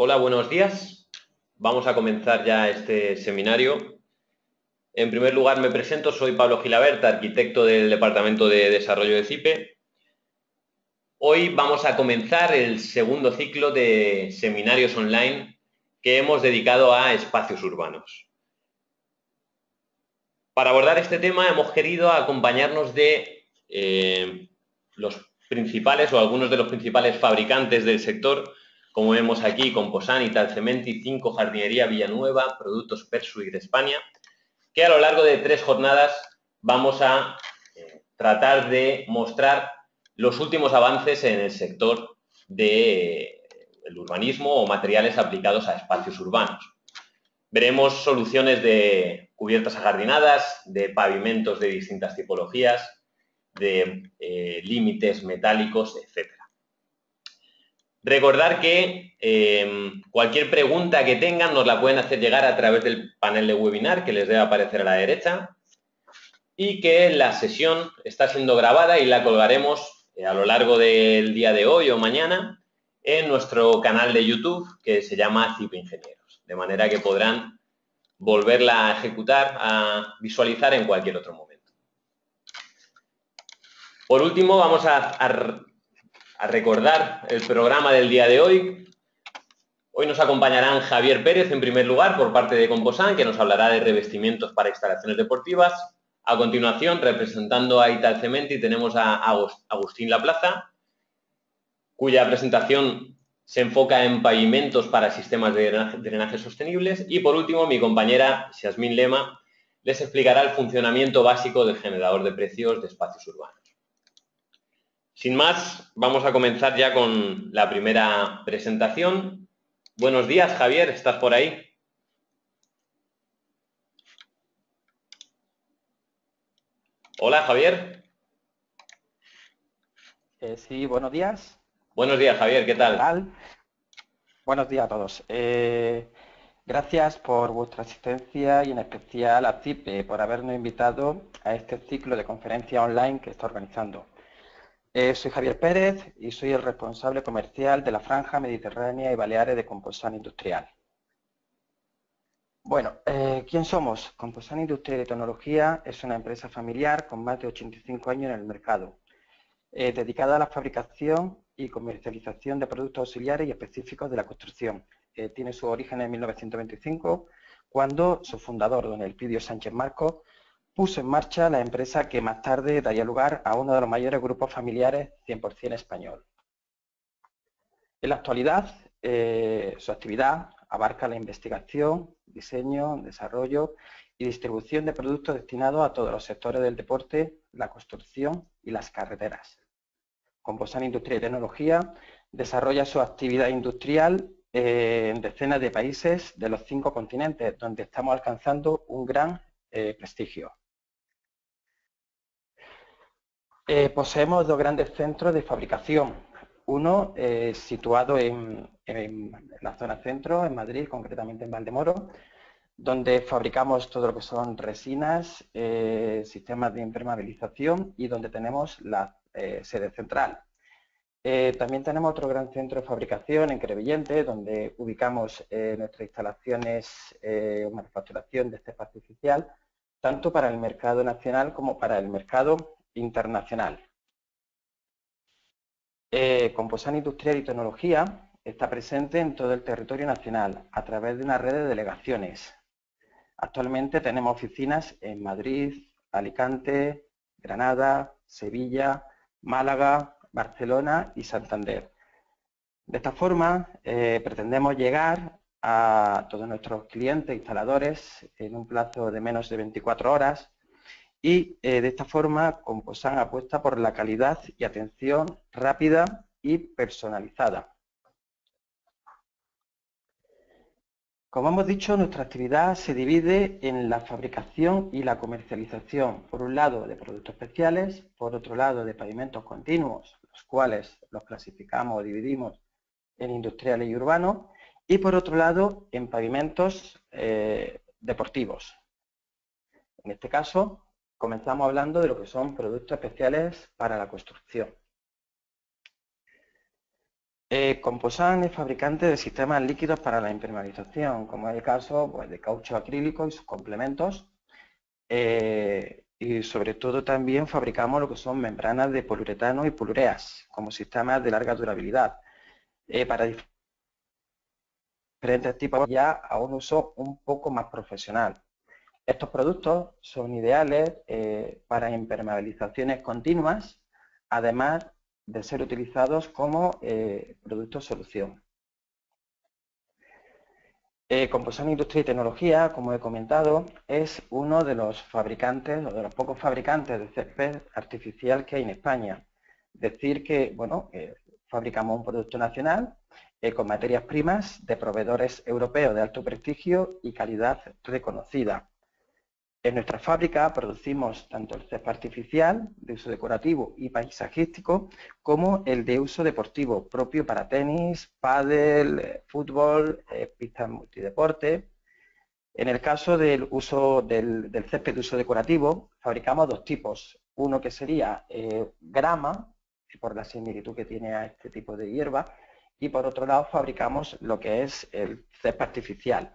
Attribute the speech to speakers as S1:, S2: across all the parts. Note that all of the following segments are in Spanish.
S1: Hola, buenos días. Vamos a comenzar ya este seminario. En primer lugar me presento, soy Pablo Gilabert, arquitecto del Departamento de Desarrollo de CIPE. Hoy vamos a comenzar el segundo ciclo de seminarios online que hemos dedicado a espacios urbanos. Para abordar este tema hemos querido acompañarnos de los principales o algunos de los principales fabricantes del sector, como vemos aquí, Composan, Italcementi, 5 Jardinería Villanueva, Productos Persuit de España, que a lo largo de 3 jornadas vamos a tratar de mostrar los últimos avances en el sector del urbanismo o materiales aplicados a espacios urbanos. Veremos soluciones de cubiertas ajardinadas, de pavimentos de distintas tipologías, de límites metálicos, etc. Recordar que cualquier pregunta que tengan nos la pueden hacer llegar a través del panel de webinar que les debe aparecer a la derecha y que la sesión está siendo grabada y la colgaremos a lo largo del día de hoy o mañana en nuestro canal de YouTube que se llama CIPE Ingenieros, de manera que podrán volverla a ejecutar, a visualizar en cualquier otro momento. Por último, vamos a recordar el programa del día de hoy. Hoy nos acompañarán Javier Pérez, en primer lugar, por parte de Composan, que nos hablará de revestimientos para instalaciones deportivas. A continuación, representando a Italcementi, tenemos a Agustín Laplaza, cuya presentación se enfoca en pavimentos para sistemas de drenaje sostenibles. Y por último, mi compañera Yasmín Lema les explicará el funcionamiento básico del generador de precios de espacios urbanos. Sin más, vamos a comenzar ya con la primera presentación. Buenos días, Javier, ¿estás por ahí? Hola, Javier.
S2: Sí, buenos días.
S1: Buenos días, Javier, ¿qué
S2: ¿Qué
S1: tal?
S2: tal? Buenos días a todos. Gracias por vuestra asistencia y en especial a CIPE por habernos invitado a este ciclo de conferencia online que está organizando. Soy Javier Pérez y soy el responsable comercial de la Franja Mediterránea y Baleares de Composan Industrial. Bueno, ¿quién somos? Composan Industrial y Tecnología es una empresa familiar con más de 85 años en el mercado, dedicada a la fabricación y comercialización de productos auxiliares y específicos de la construcción. Tiene su origen en 1925, cuando su fundador, don Elpidio Sánchez Marcos, puso en marcha la empresa que más tarde daría lugar a uno de los mayores grupos familiares 100% español. En la actualidad, su actividad abarca la investigación, diseño, desarrollo y distribución de productos destinados a todos los sectores del deporte, la construcción y las carreteras. Composan Industria y Tecnología desarrolla su actividad industrial en decenas de países de los 5 continentes, donde estamos alcanzando un gran prestigio. Poseemos 2 grandes centros de fabricación. Uno situado en la zona centro, en Madrid, concretamente en Valdemoro, donde fabricamos todo lo que son resinas, sistemas de impermeabilización y donde tenemos la sede central. También tenemos otro gran centro de fabricación en Crevillente, donde ubicamos nuestras instalaciones de manufacturación de cepa artificial, tanto para el mercado nacional como para el mercado internacional. Composan Industrial y Tecnología está presente en todo el territorio nacional a través de una red de delegaciones. Actualmente tenemos oficinas en Madrid, Alicante, Granada, Sevilla, Málaga, Barcelona y Santander. De esta forma, pretendemos llegar a todos nuestros clientes instaladores en un plazo de menos de 24 horas y de esta forma Composan apuesta por la calidad y atención rápida y personalizada. Como hemos dicho, nuestra actividad se divide en la fabricación y la comercialización, por un lado de productos especiales, por otro lado de pavimentos continuos, los cuales los clasificamos o dividimos en industriales y urbanos, y por otro lado en pavimentos deportivos. En este caso, comenzamos hablando de lo que son productos especiales para la construcción. Composan es fabricante de sistemas líquidos para la impermeabilización, como es el caso pues, de caucho acrílico y sus complementos. Y sobre todo también fabricamos lo que son membranas de poliuretano y poliureas como sistemas de larga durabilidad para diferentes tipos ya a un uso un poco más profesional. Estos productos son ideales para impermeabilizaciones continuas, además de ser utilizados como productos solución. Composan Industria y Tecnología, como he comentado, es uno de los fabricantes o de los pocos fabricantes de césped artificial que hay en España. Decir que, bueno, fabricamos un producto nacional con materias primas de proveedores europeos de alto prestigio y calidad reconocida. En nuestra fábrica producimos tanto el césped artificial de uso decorativo y paisajístico como el de uso deportivo propio para tenis, pádel, fútbol, pistas multideporte. En el caso del uso del césped de uso decorativo fabricamos dos tipos. Uno que sería grama, por la similitud que tiene a este tipo de hierba, y por otro lado fabricamos lo que es el césped artificial.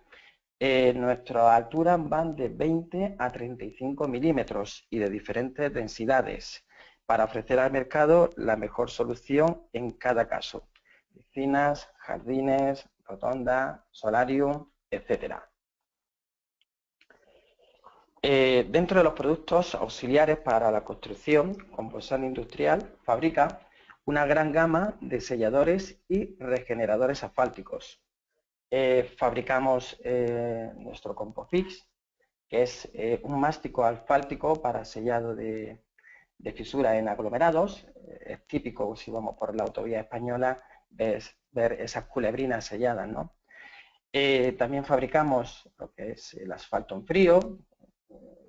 S2: Nuestras alturas van de 20 a 35 milímetros y de diferentes densidades para ofrecer al mercado la mejor solución en cada caso. Piscinas, jardines, rotondas, solarium, etc. Dentro de los productos auxiliares para la construcción, Composan Industrial fabrica una gran gama de selladores y regeneradores asfálticos. Fabricamos nuestro Compofix, que es un mástico asfáltico para sellado de fisuras en aglomerados. Es típico, si vamos por la autovía española, ver esas culebrinas selladas, ¿no? También fabricamos lo que es el asfalto en frío,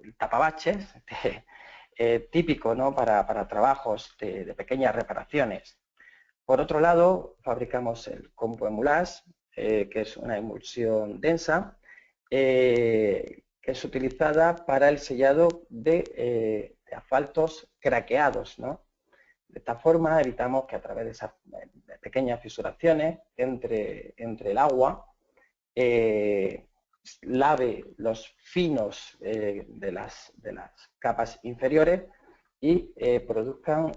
S2: el tapabaches, típico, ¿no? para trabajos de pequeñas reparaciones. Por otro lado, fabricamos el Compoemulage, que es una emulsión densa, que es utilizada para el sellado de asfaltos craqueados, ¿no? De esta forma evitamos que a través de esas pequeñas fisuraciones entre el agua lave los finos de las capas inferiores y produzcan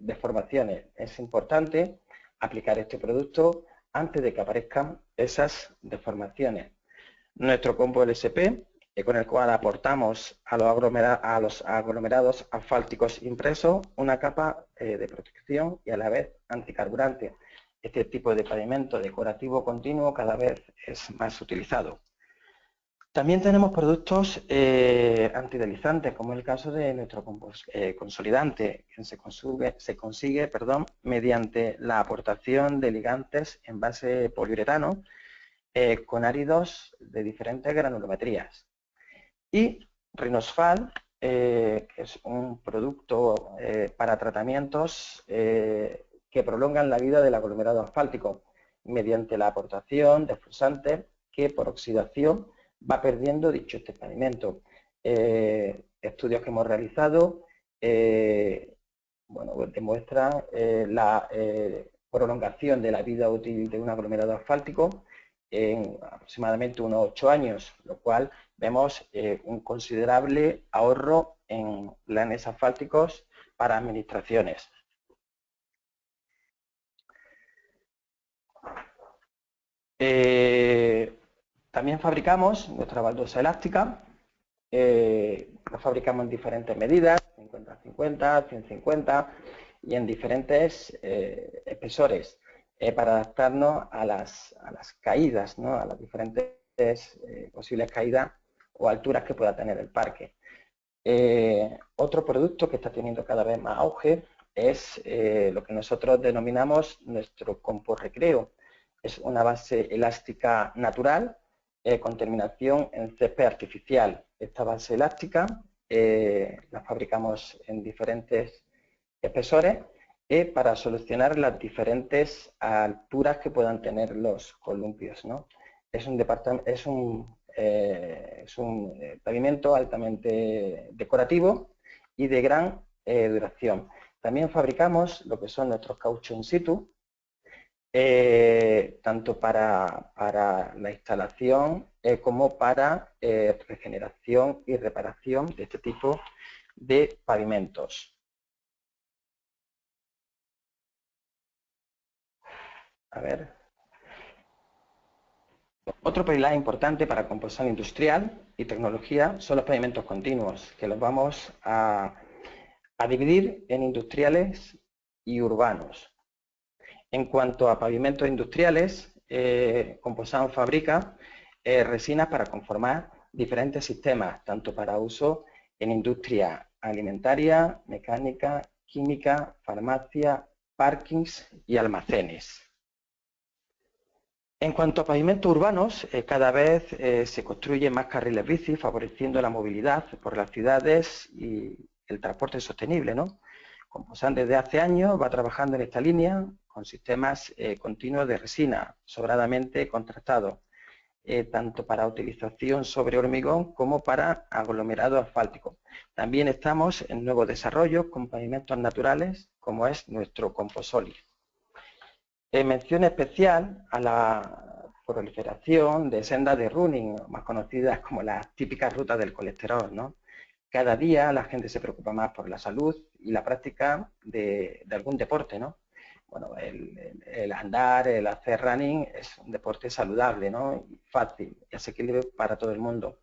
S2: deformaciones. Es importante aplicar este producto antes de que aparezcan esas deformaciones. Nuestro combo LSP, con el cual aportamos a los aglomerados asfálticos impresos una capa de protección y a la vez anticarburante. Este tipo de pavimento decorativo continuo cada vez es más utilizado. También tenemos productos antideslizantes, como es el caso de nuestro consolidante, que se consigue mediante la aportación de ligantes en base poliuretano con áridos de diferentes granulometrías. Y Rinosfal, que es un producto para tratamientos que prolongan la vida del aglomerado asfáltico mediante la aportación de fluxantes que por oxidación va perdiendo dicho pavimento. Estudios que hemos realizado bueno, demuestran la prolongación de la vida útil de un aglomerado asfáltico en aproximadamente unos 8 años, lo cual vemos un considerable ahorro en planes asfálticos para administraciones. También fabricamos nuestra baldosa elástica, la fabricamos en diferentes medidas, 50-50, 100-50 y en diferentes espesores para adaptarnos a las caídas, ¿no? A las diferentes posibles caídas o alturas que pueda tener el parque. Otro producto que está teniendo cada vez más auge es lo que nosotros denominamos nuestro compost recreo. Es una base elástica natural con terminación en césped artificial. Esta base elástica la fabricamos en diferentes espesores para solucionar las diferentes alturas que puedan tener los columpios, ¿no? Es un pavimento altamente decorativo y de gran duración. También fabricamos lo que son nuestros cauchos in situ, tanto para la instalación como para regeneración y reparación de este tipo de pavimentos. A ver. Otro pilar importante para composición industrial y tecnología son los pavimentos continuos, que los vamos a dividir en industriales y urbanos. En cuanto a pavimentos industriales, Composan fabrica resinas para conformar diferentes sistemas, tanto para uso en industria alimentaria, mecánica, química, farmacia, parkings y almacenes. En cuanto a pavimentos urbanos, cada vez se construyen más carriles bici, favoreciendo la movilidad por las ciudades y el transporte sostenible, ¿no? Composan desde hace años va trabajando en esta línea con sistemas continuos de resina, sobradamente contrastados, tanto para utilización sobre hormigón como para aglomerado asfáltico. También estamos en nuevos desarrollos con pavimentos naturales, como es nuestro Composoli. Mención especial a la proliferación de sendas de running, más conocidas como las típicas rutas del colesterol, ¿no? Cada día la gente se preocupa más por la salud y la práctica de algún deporte, ¿no? Bueno, el andar, el hacer running es un deporte saludable, ¿no? Y fácil y asequible para todo el mundo.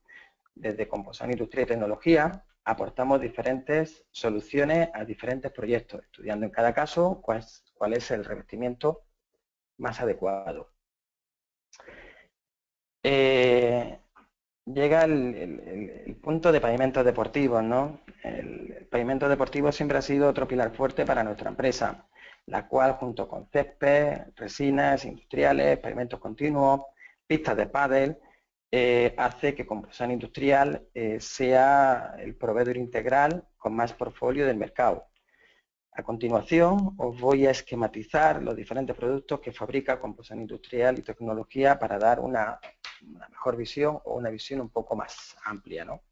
S2: Desde Composan Industria y Tecnología aportamos diferentes soluciones a diferentes proyectos, estudiando en cada caso cuál es el revestimiento más adecuado. Llega el punto de pavimentos deportivos, ¿no? El pavimento deportivo siempre ha sido otro pilar fuerte para nuestra empresa, la cual junto con césped, resinas industriales, pavimentos continuos, pistas de pádel, hace que Composan Industrial sea el proveedor integral con más portfolio del mercado. A continuación os voy a esquematizar los diferentes productos que fabrica Composan Industrial y Tecnología para dar una mejor visión o una visión un poco más amplia, ¿no?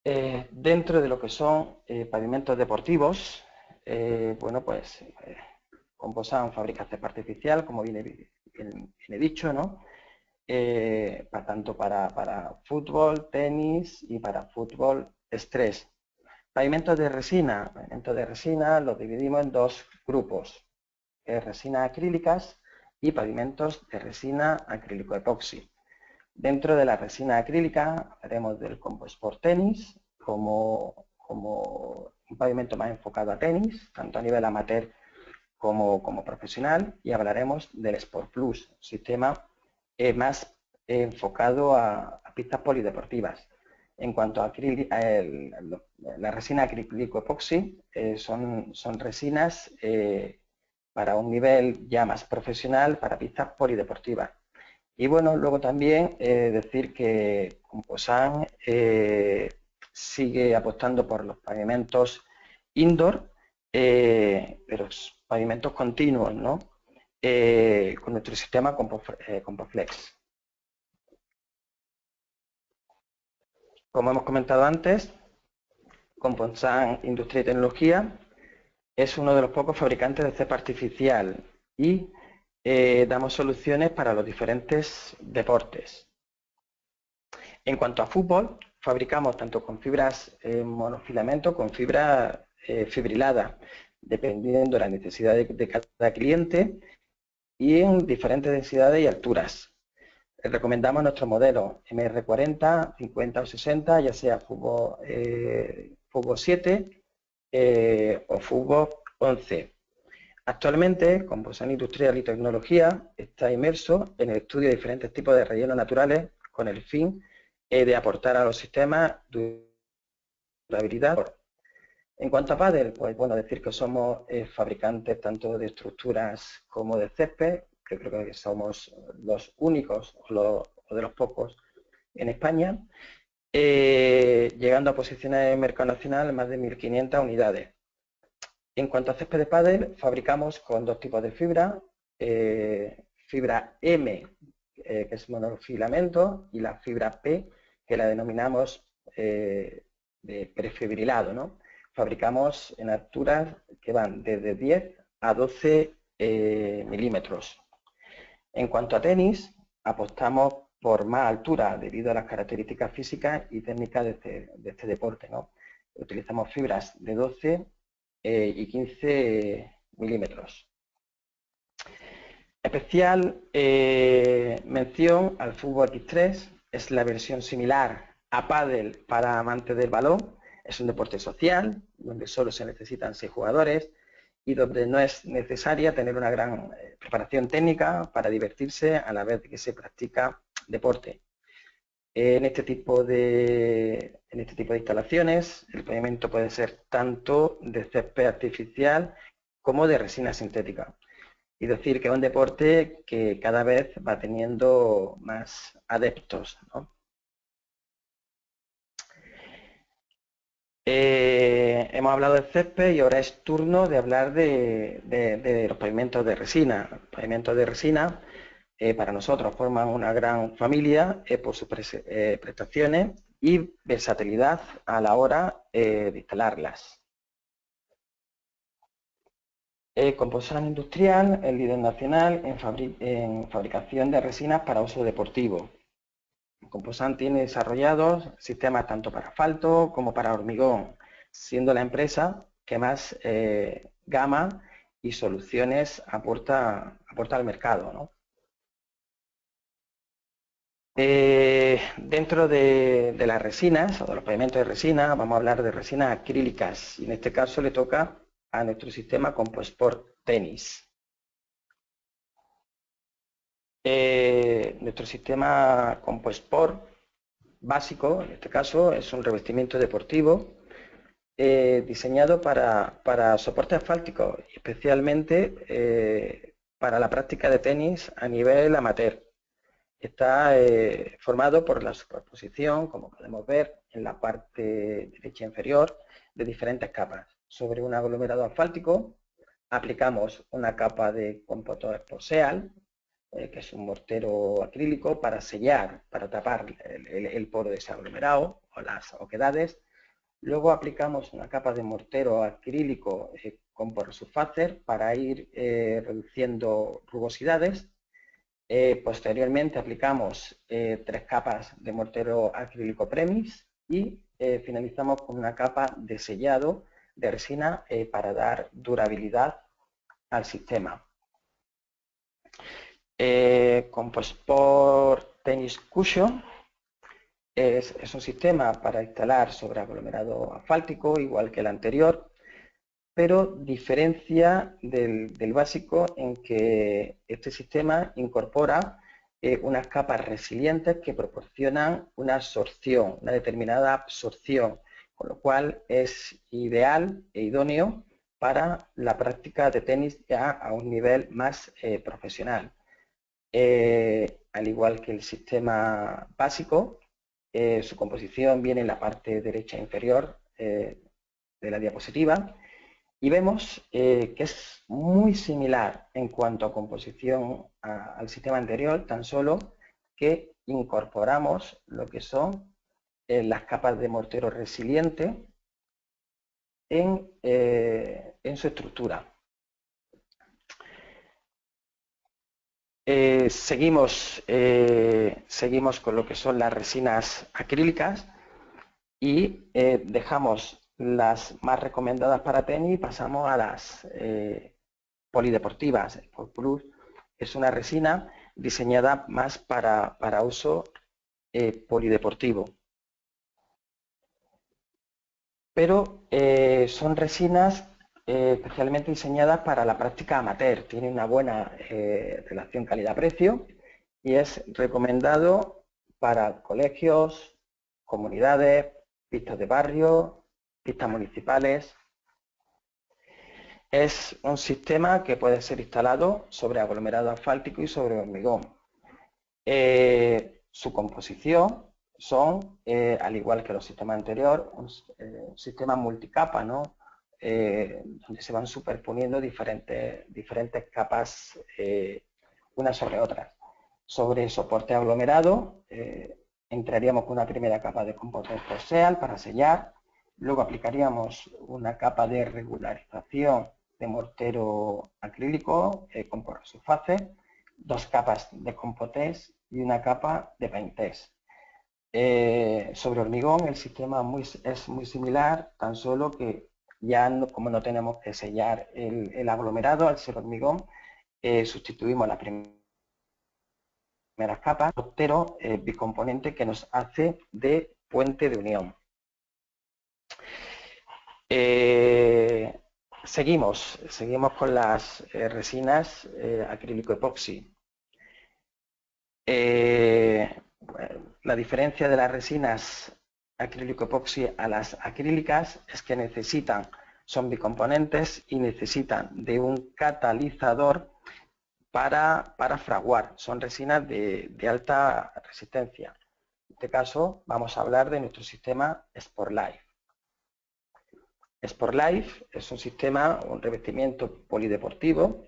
S2: Dentro de lo que son pavimentos deportivos, bueno, pues Composan fabrica césped artificial, como viene dicho, ¿no? Tanto para fútbol, tenis y para fútbol estrés. Pavimentos de resina los dividimos en dos grupos, resinas acrílicas y pavimentos de resina acrílico epoxi. Dentro de la resina acrílica haremos del Composport Tenis como un pavimento más enfocado a tenis, tanto a nivel amateur como profesional, y hablaremos del Sport Plus, sistema más enfocado a pistas polideportivas. En cuanto a la resina acrílico epoxi, son resinas para un nivel ya más profesional para pistas polideportivas. Y bueno, luego también decir que Composan sigue apostando por los pavimentos indoor, pero pavimentos continuos, ¿no? Con nuestro sistema Compoflex. Como hemos comentado antes, Composan Industria y Tecnología es uno de los pocos fabricantes de césped artificial y damos soluciones para los diferentes deportes. En cuanto a fútbol, fabricamos tanto con fibras monofilamento como fibras fibriladas, dependiendo de la necesidad de cada cliente y en diferentes densidades y alturas. Recomendamos nuestro modelo MR40, 50 o 60, ya sea Fubo 7 o Fubo 11. Actualmente, Composan Industrial y Tecnología está inmerso en el estudio de diferentes tipos de rellenos naturales con el fin de aportar a los sistemas durabilidad. En cuanto a pádel, pues bueno, decir que somos fabricantes tanto de estructuras como de césped, que creo que somos los únicos o de los pocos en España, llegando a posicionar en el mercado nacional más de 1.500 unidades. En cuanto a césped de pádel, fabricamos con dos tipos de fibra, fibra M, que es monofilamento, y la fibra P, que la denominamos de prefibrilado, ¿no? Fabricamos en alturas que van desde 10 a 12 milímetros. En cuanto a tenis, apostamos por más altura debido a las características físicas y técnicas de este deporte, ¿no? Utilizamos fibras de 12 y 15 milímetros. Especial mención al fútbol X3, es la versión similar a pádel para amantes del balón. Es un deporte social, donde solo se necesitan 6 jugadores y donde no es necesaria tener una gran preparación técnica para divertirse a la vez que se practica deporte. En este tipo de instalaciones, el pavimento puede ser tanto de césped artificial como de resina sintética. Y decir que es un deporte que cada vez va teniendo más adeptos, ¿no? Hemos hablado del césped y ahora es turno de hablar de los pavimentos de resina. Los pavimentos de resina para nosotros forman una gran familia por sus prestaciones y versatilidad a la hora de instalarlas. Composán Industrial, el líder nacional en fabricación de resinas para uso deportivo. Composán tiene desarrollados sistemas tanto para asfalto como para hormigón, siendo la empresa que más gama y soluciones aporta al mercado, ¿no? Dentro de las resinas o de los pavimentos de resina, vamos a hablar de resinas acrílicas y en este caso le toca a nuestro sistema Composport Tenis. Nuestro sistema Composport básico, en este caso, es un revestimiento deportivo diseñado para soporte asfáltico, especialmente para la práctica de tenis a nivel amateur. Está formado por la superposición, como podemos ver en la parte derecha inferior, de diferentes capas. Sobre un aglomerado asfáltico aplicamos una capa de compotor Porceal, que es un mortero acrílico para sellar, para tapar el poro de ese aglomerado o las oquedades. Luego aplicamos una capa de mortero acrílico con porosurfacer para ir reduciendo rugosidades. Posteriormente aplicamos 3 capas de mortero acrílico premis y finalizamos con una capa de sellado de resina para dar durabilidad al sistema. Composport Tenis Cushion es un sistema para instalar sobre aglomerado asfáltico, igual que el anterior, pero diferencia del básico en que este sistema incorpora unas capas resilientes que proporcionan una absorción, una determinada absorción, con lo cual es ideal e idóneo para la práctica de tenis ya a un nivel más profesional. Al igual que el sistema básico, su composición viene en la parte derecha inferior de la diapositiva y vemos que es muy similar en cuanto a composición al sistema anterior, tan solo que incorporamos lo que son las capas de mortero resiliente en su estructura. Seguimos con lo que son las resinas acrílicas y dejamos las más recomendadas para tenis y pasamos a las polideportivas. Sport Plus es una resina diseñada más para uso polideportivo. Pero son resinas especialmente diseñadas para la práctica amateur. Tiene una buena relación calidad-precio y es recomendado para colegios, comunidades, pistas de barrio, pistas municipales. Es un sistema que puede ser instalado sobre aglomerado asfáltico y sobre hormigón. Su composición son, al igual que los sistemas anteriores, un sistema multicapa, ¿no? Donde se van superponiendo diferentes capas unas sobre otras. Sobre soporte aglomerado entraríamos con una primera capa de compotor Porceal para sellar, luego aplicaríamos una capa de regularización de mortero acrílico con porrosurface, 2 capas de compotés y una capa de paintés. Sobre hormigón el sistema es muy similar, tan solo que ya como no tenemos que sellar el aglomerado al ser hormigón, sustituimos las primeras capas, mortero bicomponente que nos hace de puente de unión. Seguimos con las resinas acrílico epoxi. La diferencia de las resinas acrílico epoxi a las acrílicas es que son bicomponentes y necesitan de un catalizador para fraguar. Son resinas de alta resistencia. En este caso vamos a hablar de nuestro sistema Sportlife. Sportlife es un revestimiento polideportivo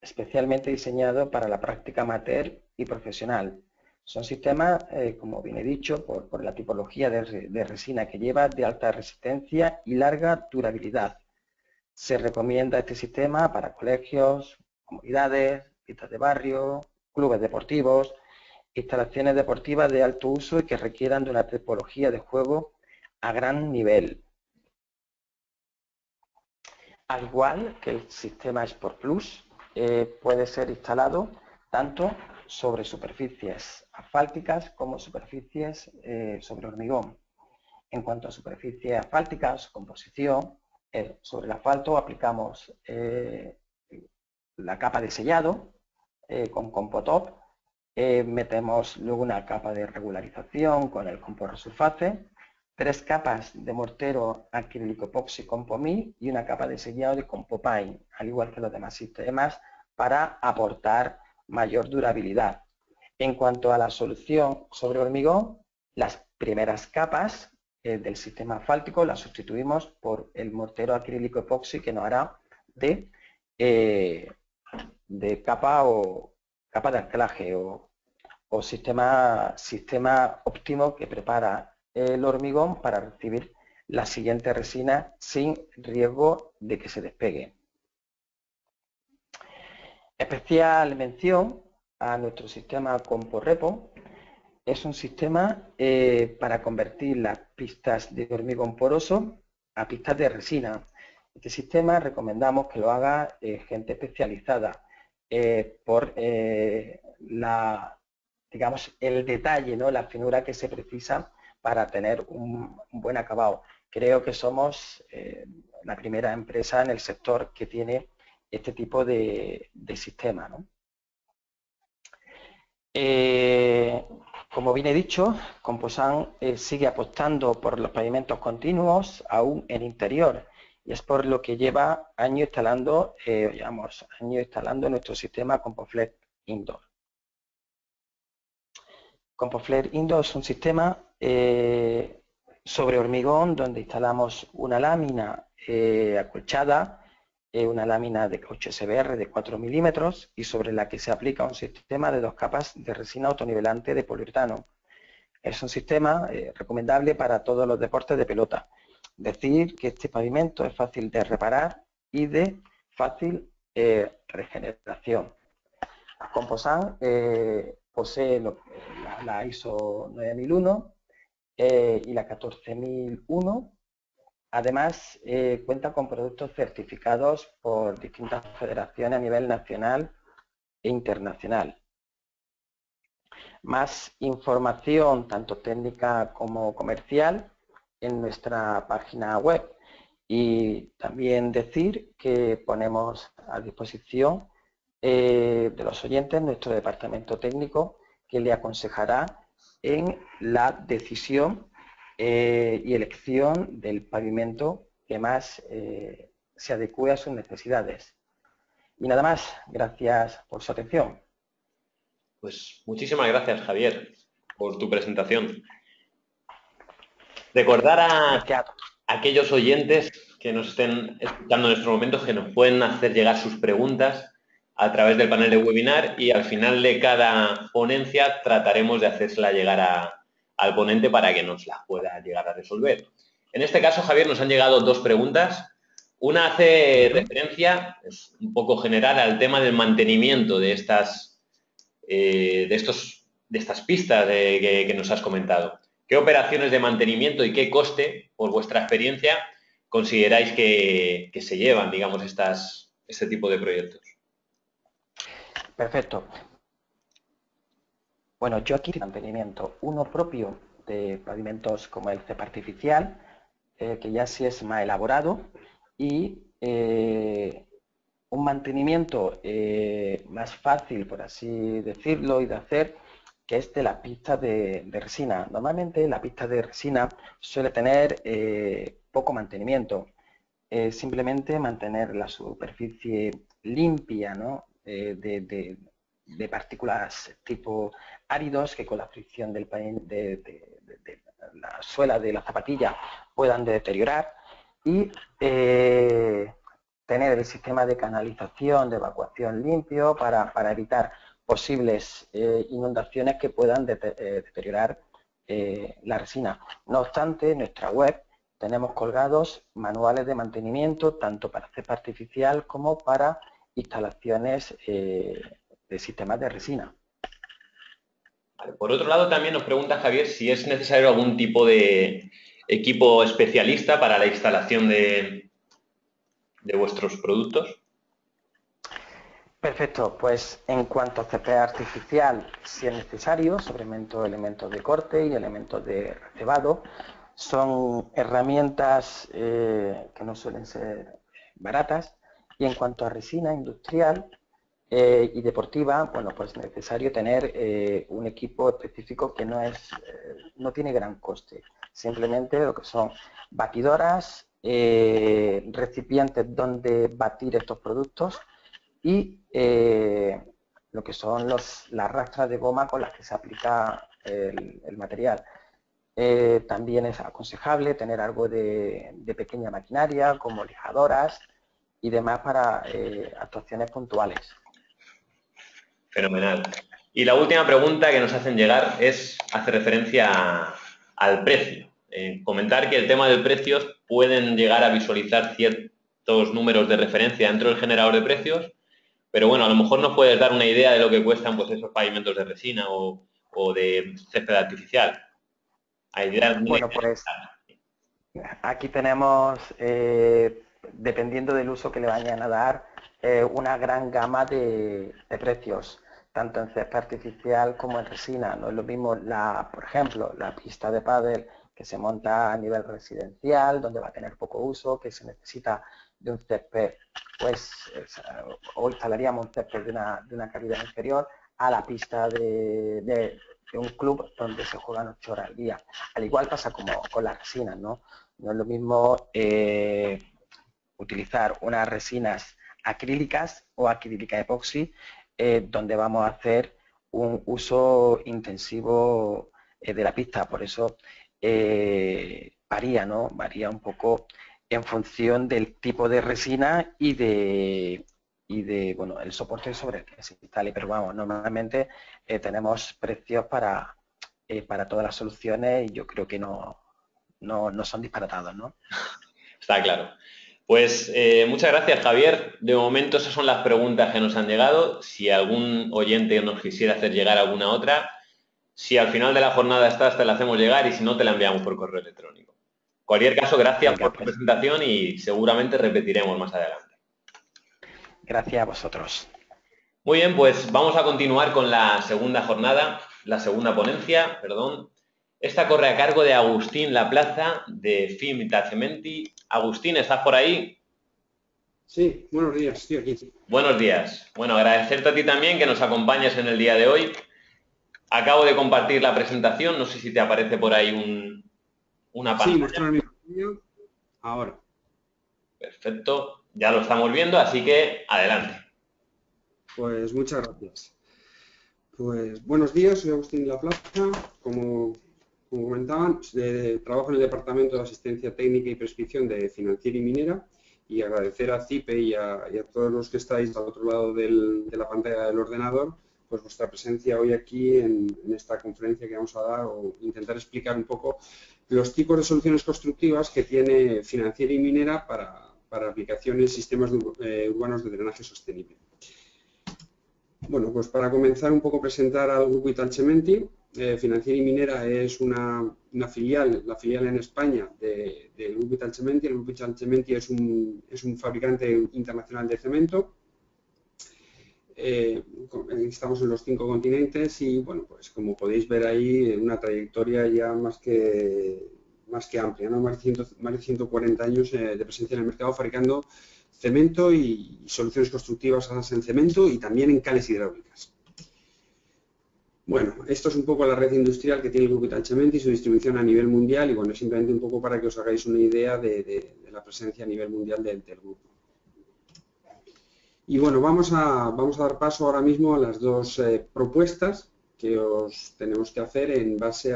S2: especialmente diseñado para la práctica amateur y profesional. Son sistemas, como bien he dicho, por la tipología de resina que lleva, de alta resistencia y larga durabilidad. Se recomienda este sistema para colegios, comunidades, pistas de barrio, clubes deportivos, instalaciones deportivas de alto uso y que requieran de una tipología de juego a gran nivel. Al igual que el sistema Sport Plus, puede ser instalado tanto sobre superficies asfálticas como superficies sobre hormigón. En cuanto a superficies asfálticas, composición, sobre el asfalto aplicamos la capa de sellado con Compotop, metemos luego una capa de regularización con el comporrosurface, 3 capas de mortero acrílico epoxi Compomil y una capa de sellado de Compopine, al igual que los demás sistemas, para aportar mayor durabilidad. En cuanto a la solución sobre hormigón, las primeras capas del sistema asfáltico las sustituimos por el mortero acrílico epoxi que nos hará de capa de anclaje o sistema óptimo que prepara el hormigón para recibir la siguiente resina sin riesgo de que se despegue. Especial mención a nuestro sistema Comporepo. Es un sistema para convertir las pistas de hormigón poroso a pistas de resina. Este sistema recomendamos que lo haga gente especializada por digamos, el detalle, ¿no? La finura que se precisa para tener un buen acabado. Creo que somos la primera empresa en el sector que tiene este tipo de sistema, ¿no? Como bien he dicho, Composan sigue apostando por los pavimentos continuos, aún en interior, y es por lo que lleva años instalando, nuestro sistema Compoflex Indoor. Compoflex Indoor es un sistema sobre hormigón donde instalamos una lámina acolchada, una lámina de caucho SBR de 4 milímetros y sobre la que se aplica un sistema de 2 capas de resina autonivelante de poliuretano. Es un sistema recomendable para todos los deportes de pelota. Decir que este pavimento es fácil de reparar y de fácil regeneración. Composan posee la ISO 9001 y la 14001. Además, cuenta con productos certificados por distintas federaciones a nivel nacional e internacional. Más información, tanto técnica como comercial, en nuestra página web. Y también decir que ponemos a disposición de los oyentes nuestro departamento técnico que le aconsejará en la decisión y elección del pavimento que más se adecue a sus necesidades. Y nada más, gracias por su atención.
S1: Pues muchísimas gracias, Javier, por tu presentación. Recordar a aquellos oyentes que nos estén escuchando en estos momentos que nos pueden hacer llegar sus preguntas a través del panel de webinar y al final de cada ponencia trataremos de hacérsela llegar al ponente para que nos las pueda llegar a resolver. En este caso, Javier, nos han llegado 2 preguntas. Una hace referencia, es un poco general, al tema del mantenimiento de estas pistas que nos has comentado. ¿Qué operaciones de mantenimiento y qué coste, por vuestra experiencia, consideráis que se llevan, digamos, este tipo de proyectos?
S2: Perfecto. Bueno, yo aquí mantenimiento, uno propio de pavimentos como el cepa artificial, que ya sí es más elaborado, y un mantenimiento más fácil, por así decirlo, y de hacer, que es de la pista de resina. Normalmente la pista de resina suele tener poco mantenimiento, simplemente mantener la superficie limpia, ¿no? De partículas tipo áridos que con la fricción de la suela de la zapatilla puedan deteriorar y tener el sistema de canalización, de evacuación limpio para evitar posibles inundaciones que puedan deteriorar la resina. No obstante, en nuestra web tenemos colgados manuales de mantenimiento tanto para cepa artificial como para instalaciones de sistemas de resina.
S1: Vale. Por otro lado, también nos pregunta Javier si es necesario algún tipo de equipo especialista para la instalación de vuestros productos.
S2: Perfecto, pues en cuanto a cepa artificial, si es necesario, sobre elementos de corte y elementos de recebado, son herramientas que no suelen ser baratas. Y en cuanto a resina industrial y deportiva, bueno, pues es necesario tener un equipo específico que no tiene gran coste. Simplemente lo que son batidoras, recipientes donde batir estos productos y lo que son las rastras de goma con las que se aplica el material. También es aconsejable tener algo de pequeña maquinaria como lijadoras y demás para actuaciones puntuales.
S1: Fenomenal. Y la última pregunta que nos hacen llegar hace referencia al precio. Comentar que el tema del precio pueden llegar a visualizar ciertos números de referencia dentro del generador de precios, pero bueno, a lo mejor nos puedes dar una idea de lo que cuestan pues esos pavimentos de resina o de césped artificial.
S2: Bueno, pues aquí tenemos, dependiendo del uso que le vayan a dar, una gran gama de precios, tanto en césped artificial como en resina. No es lo mismo, por ejemplo, la pista de pádel que se monta a nivel residencial, donde va a tener poco uso, que se necesita de un césped, pues, o instalaríamos un césped de una calidad inferior a la pista de un club donde se juegan 8 horas al día. Al igual pasa como con las resinas, ¿no? No es lo mismo utilizar unas resinas acrílicas o acrílica epoxi, donde vamos a hacer un uso intensivo de la pista. Por eso varía, ¿no? Varía un poco en función del tipo de resina y de bueno, el soporte sobre el que se instale. Pero vamos, normalmente tenemos precios para todas las soluciones y yo creo que no son disparatados, ¿no?
S1: Está claro. Pues muchas gracias, Javier. De momento esas son las preguntas que nos han llegado. Si algún oyente nos quisiera hacer llegar alguna otra, si al final de la jornada estás, te la hacemos llegar y si no, te la enviamos por correo electrónico. En cualquier caso, gracias por tu presentación y seguramente repetiremos más adelante.
S2: Gracias a vosotros.
S1: Muy bien, pues vamos a continuar con la segunda jornada, la segunda ponencia, perdón. Esta corre a cargo de Agustín Laplaza, de Finmecamenti. Agustín, ¿estás por ahí?
S3: Sí, buenos días, estoy aquí.
S1: Buenos días. Bueno, agradecerte a ti también que nos acompañes en el día de hoy. Acabo de compartir la presentación, no sé si te aparece por ahí una pantalla.
S3: Sí, mostrar mi vídeo ahora.
S1: Perfecto, ya lo estamos viendo, así que adelante.
S3: Pues muchas gracias. Pues buenos días, soy Agustín Laplaza, como comentaban, trabajo en el Departamento de Asistencia Técnica y Prescripción de Financiera y Minera y agradecer a CIPE y a todos los que estáis al otro lado de la pantalla del ordenador pues vuestra presencia hoy aquí en esta conferencia que vamos a dar o intentar explicar un poco los tipos de soluciones constructivas que tiene Financiera y Minera para para aplicaciones sistemas urbanos de drenaje sostenible. Bueno, pues para comenzar un poco a presentar al Grupo Italcementi, Financiera y Minera es una filial, la filial en España del Grupo Italcementi. El Grupo Italcementi es un fabricante internacional de cemento. Estamos en los 5 continentes y, bueno, pues como podéis ver ahí, una trayectoria ya más que amplia, ¿no? Más de 140 años de presencia en el mercado fabricando cemento y soluciones constructivas basadas en cemento y también en cales hidráulicas. Bueno, esto es un poco la red industrial que tiene el Grupo Italcementi y su distribución a nivel mundial y, bueno, simplemente un poco para que os hagáis una idea de la presencia a nivel mundial del grupo. Y bueno, vamos a dar paso ahora mismo a las dos propuestas que os tenemos que hacer en base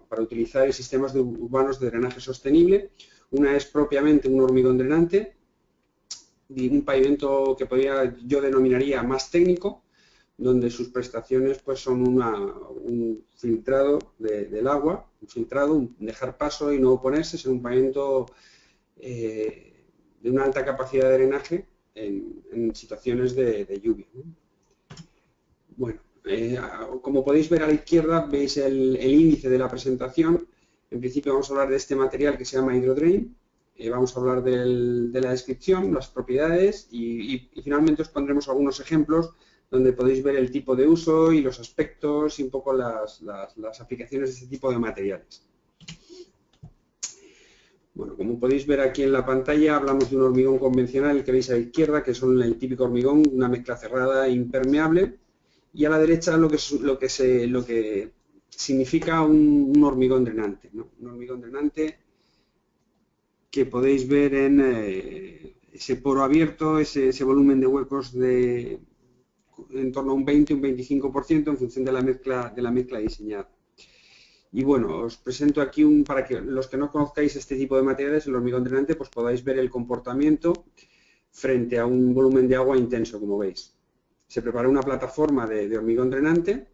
S3: para utilizar sistemas urbanos de drenaje sostenible. Una es propiamente un hormigón drenante, y un pavimento que yo denominaría más técnico, donde sus prestaciones pues son un filtrado del agua, un dejar paso y no oponerse, ser un pavimento de una alta capacidad de drenaje en situaciones de lluvia. Bueno, como podéis ver a la izquierda, veis el índice de la presentación. En principio vamos a hablar de este material que se llama Hydrodrain. Vamos a hablar de la descripción, las propiedades y finalmente os pondremos algunos ejemplos donde podéis ver el tipo de uso y los aspectos y un poco las aplicaciones de este tipo de materiales. Bueno, como podéis ver aquí en la pantalla, hablamos de un hormigón convencional, el que veis a la izquierda, que es el típico hormigón, una mezcla cerrada e impermeable, y a la derecha lo que significa un hormigón drenante, ¿no? Un hormigón drenante que podéis ver en ese poro abierto, ese volumen de huecos en torno a un 20, un 25% en función de la mezcla diseñada. Y bueno, os presento aquí para que los que no conozcáis este tipo de materiales, el hormigón drenante, pues podáis ver el comportamiento frente a un volumen de agua intenso, como veis. Se prepara una plataforma de hormigón drenante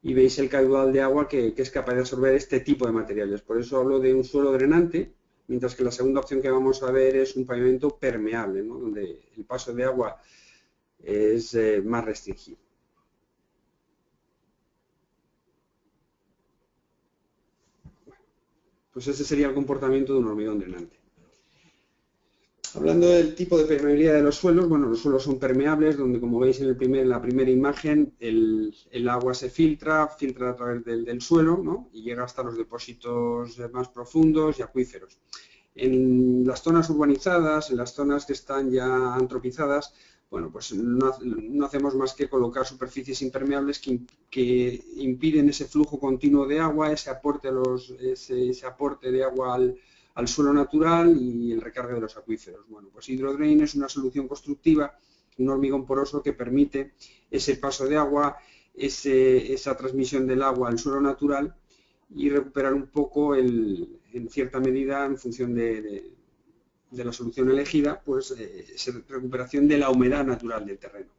S3: y veis el caudal de agua que es capaz de absorber este tipo de materiales. Por eso hablo de un suelo drenante, mientras que la segunda opción que vamos a ver es un pavimento permeable, ¿no? Donde el paso de agua es más restringido. Pues ese sería el comportamiento de un hormigón drenante. Hablando del tipo de permeabilidad de los suelos, bueno, los suelos son permeables, donde como veis en la primera imagen, el agua se filtra a través del suelo, ¿no? Y llega hasta los depósitos más profundos y acuíferos. En las zonas urbanizadas, en las zonas que están ya antropizadas, bueno, pues no hacemos más que colocar superficies impermeables que impiden ese flujo continuo de agua, ese aporte de agua al suelo natural y el recargue de los acuíferos. Bueno, pues Hydrodrain es una solución constructiva, un hormigón poroso que permite ese paso de agua, esa transmisión del agua al suelo natural y recuperar un poco, en cierta medida, en función de la solución elegida, pues recuperación de la humedad natural del terreno.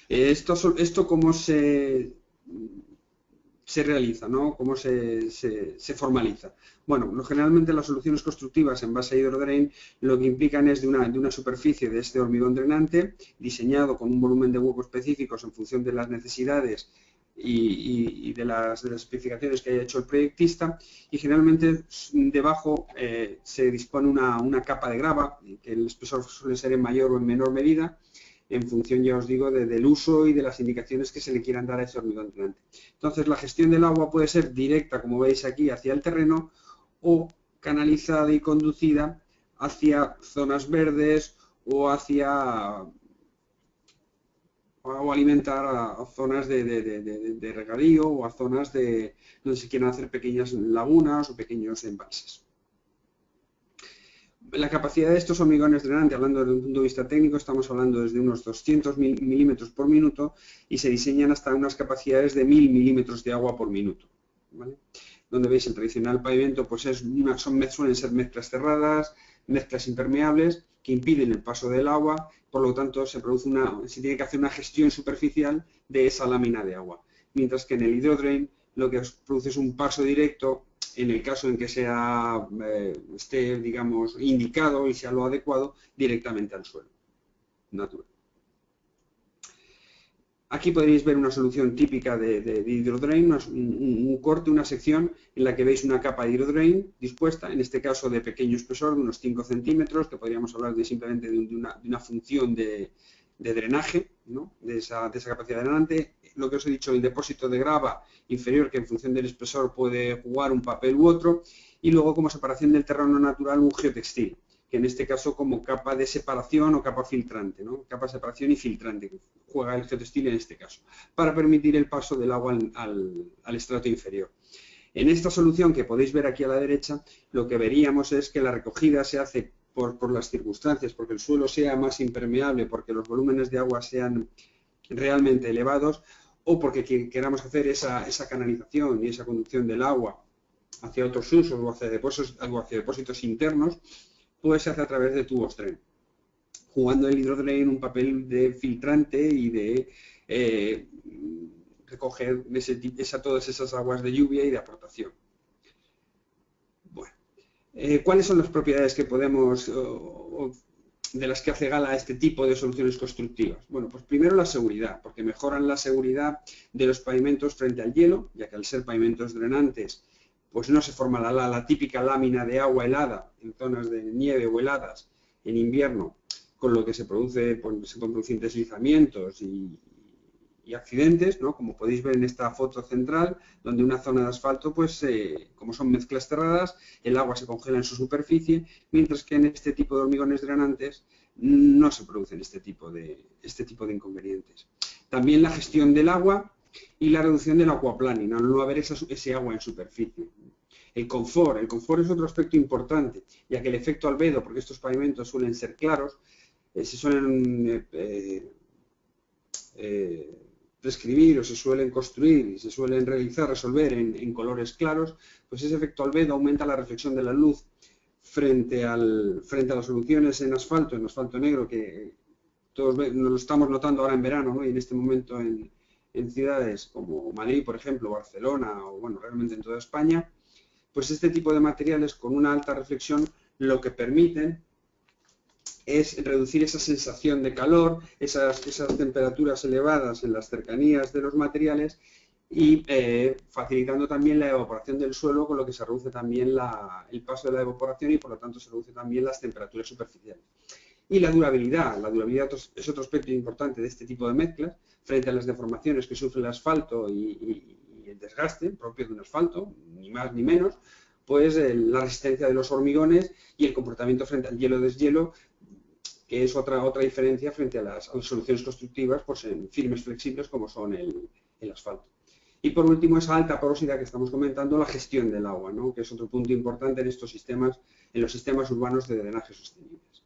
S3: Esto cómo se realiza, ¿no? ¿Cómo se formaliza? Bueno, generalmente las soluciones constructivas en base a Hydrodrain lo que implican es de una superficie de este hormigón drenante diseñado con un volumen de hueco específicos en función de las necesidades y de las especificaciones que haya hecho el proyectista, y generalmente debajo se dispone una capa de grava, que el espesor suele ser en mayor o en menor medida, en función, ya os digo, del uso y de las indicaciones que se le quieran dar a ese hormigón drenante. Entonces, la gestión del agua puede ser directa, como veis aquí, hacia el terreno, o canalizada y conducida hacia zonas verdes o alimentar a zonas de regadío o a zonas donde se quieran hacer pequeñas lagunas o pequeños embalses. La capacidad de estos hormigones drenantes, hablando desde un punto de vista técnico, estamos hablando desde unos 200 milímetros por minuto y se diseñan hasta unas capacidades de 1000 milímetros de agua por minuto, ¿vale? Donde veis el tradicional pavimento, pues suelen ser mezclas cerradas, mezclas impermeables que impiden el paso del agua, por lo tanto se tiene que hacer una gestión superficial de esa lámina de agua. Mientras que en el Hydrodrain lo que os produce es un paso directo en el caso en que esté, digamos, indicado y sea lo adecuado, directamente al suelo natural. Aquí podréis ver una solución típica de hidrodrain, un corte, una sección en la que veis una capa de hidrodrain dispuesta, en este caso de pequeño espesor, de unos 5 centímetros, que podríamos hablar simplemente de una función de drenaje, ¿no? de esa capacidad drenante. Lo que os he dicho, el depósito de grava inferior, que en función del espesor puede jugar un papel u otro, y luego como separación del terreno natural un geotextil, que en este caso como capa de separación o capa filtrante, ¿no? Capa de separación y filtrante, que juega el geotextil en este caso, para permitir el paso del agua al estrato inferior. En esta solución que podéis ver aquí a la derecha, lo que veríamos es que la recogida se hace por las circunstancias, porque el suelo sea más impermeable, porque los volúmenes de agua sean realmente elevados, o porque queramos hacer esa canalización y esa conducción del agua hacia otros usos o hacia depósitos internos, pues se hace a través de tubos tren, jugando el hidrodrain un papel de filtrante y de recoger todas esas aguas de lluvia y de aportación. Bueno, ¿cuáles son las propiedades que podemos, de las que hace gala este tipo de soluciones constructivas? Bueno, pues primero la seguridad, porque mejoran la seguridad de los pavimentos frente al hielo, ya que al ser pavimentos drenantes, pues no se forma la típica lámina de agua helada en zonas de nieve o heladas en invierno, con lo que se pueden producir deslizamientos y accidentes, ¿no? Como podéis ver en esta foto central, donde una zona de asfalto, pues como son mezclas cerradas, el agua se congela en su superficie, mientras que en este tipo de hormigones drenantes no se producen este tipo de inconvenientes. También la gestión del agua y la reducción del aquaplaning, al no haber ese agua en superficie. El confort es otro aspecto importante, ya que el efecto albedo, porque estos pavimentos suelen ser claros, se suelen prescribir o se suelen construir y se suelen resolver en colores claros, pues ese efecto albedo aumenta la reflexión de la luz frente a las soluciones en asfalto negro, que todos nos lo estamos notando ahora en verano, ¿no? Y en este momento en ciudades como Madrid, por ejemplo, Barcelona o bueno, realmente en toda España, pues este tipo de materiales con una alta reflexión lo que permiten es reducir esa sensación de calor, esas temperaturas elevadas en las cercanías de los materiales y facilitando también la evaporación del suelo, con lo que se reduce también el paso de la evaporación y por lo tanto se reduce también las temperaturas superficiales. Y la durabilidad es otro aspecto importante de este tipo de mezclas, frente a las deformaciones que sufre el asfalto y el desgaste propio de un asfalto, ni más ni menos, pues la resistencia de los hormigones y el comportamiento frente al hielo-deshielo, que es otra diferencia frente a las soluciones constructivas pues en firmes flexibles como son el asfalto. Y por último, esa alta porosidad que estamos comentando, la gestión del agua, ¿no? Que es otro punto importante en estos sistemas, en los sistemas urbanos de drenaje sostenibles.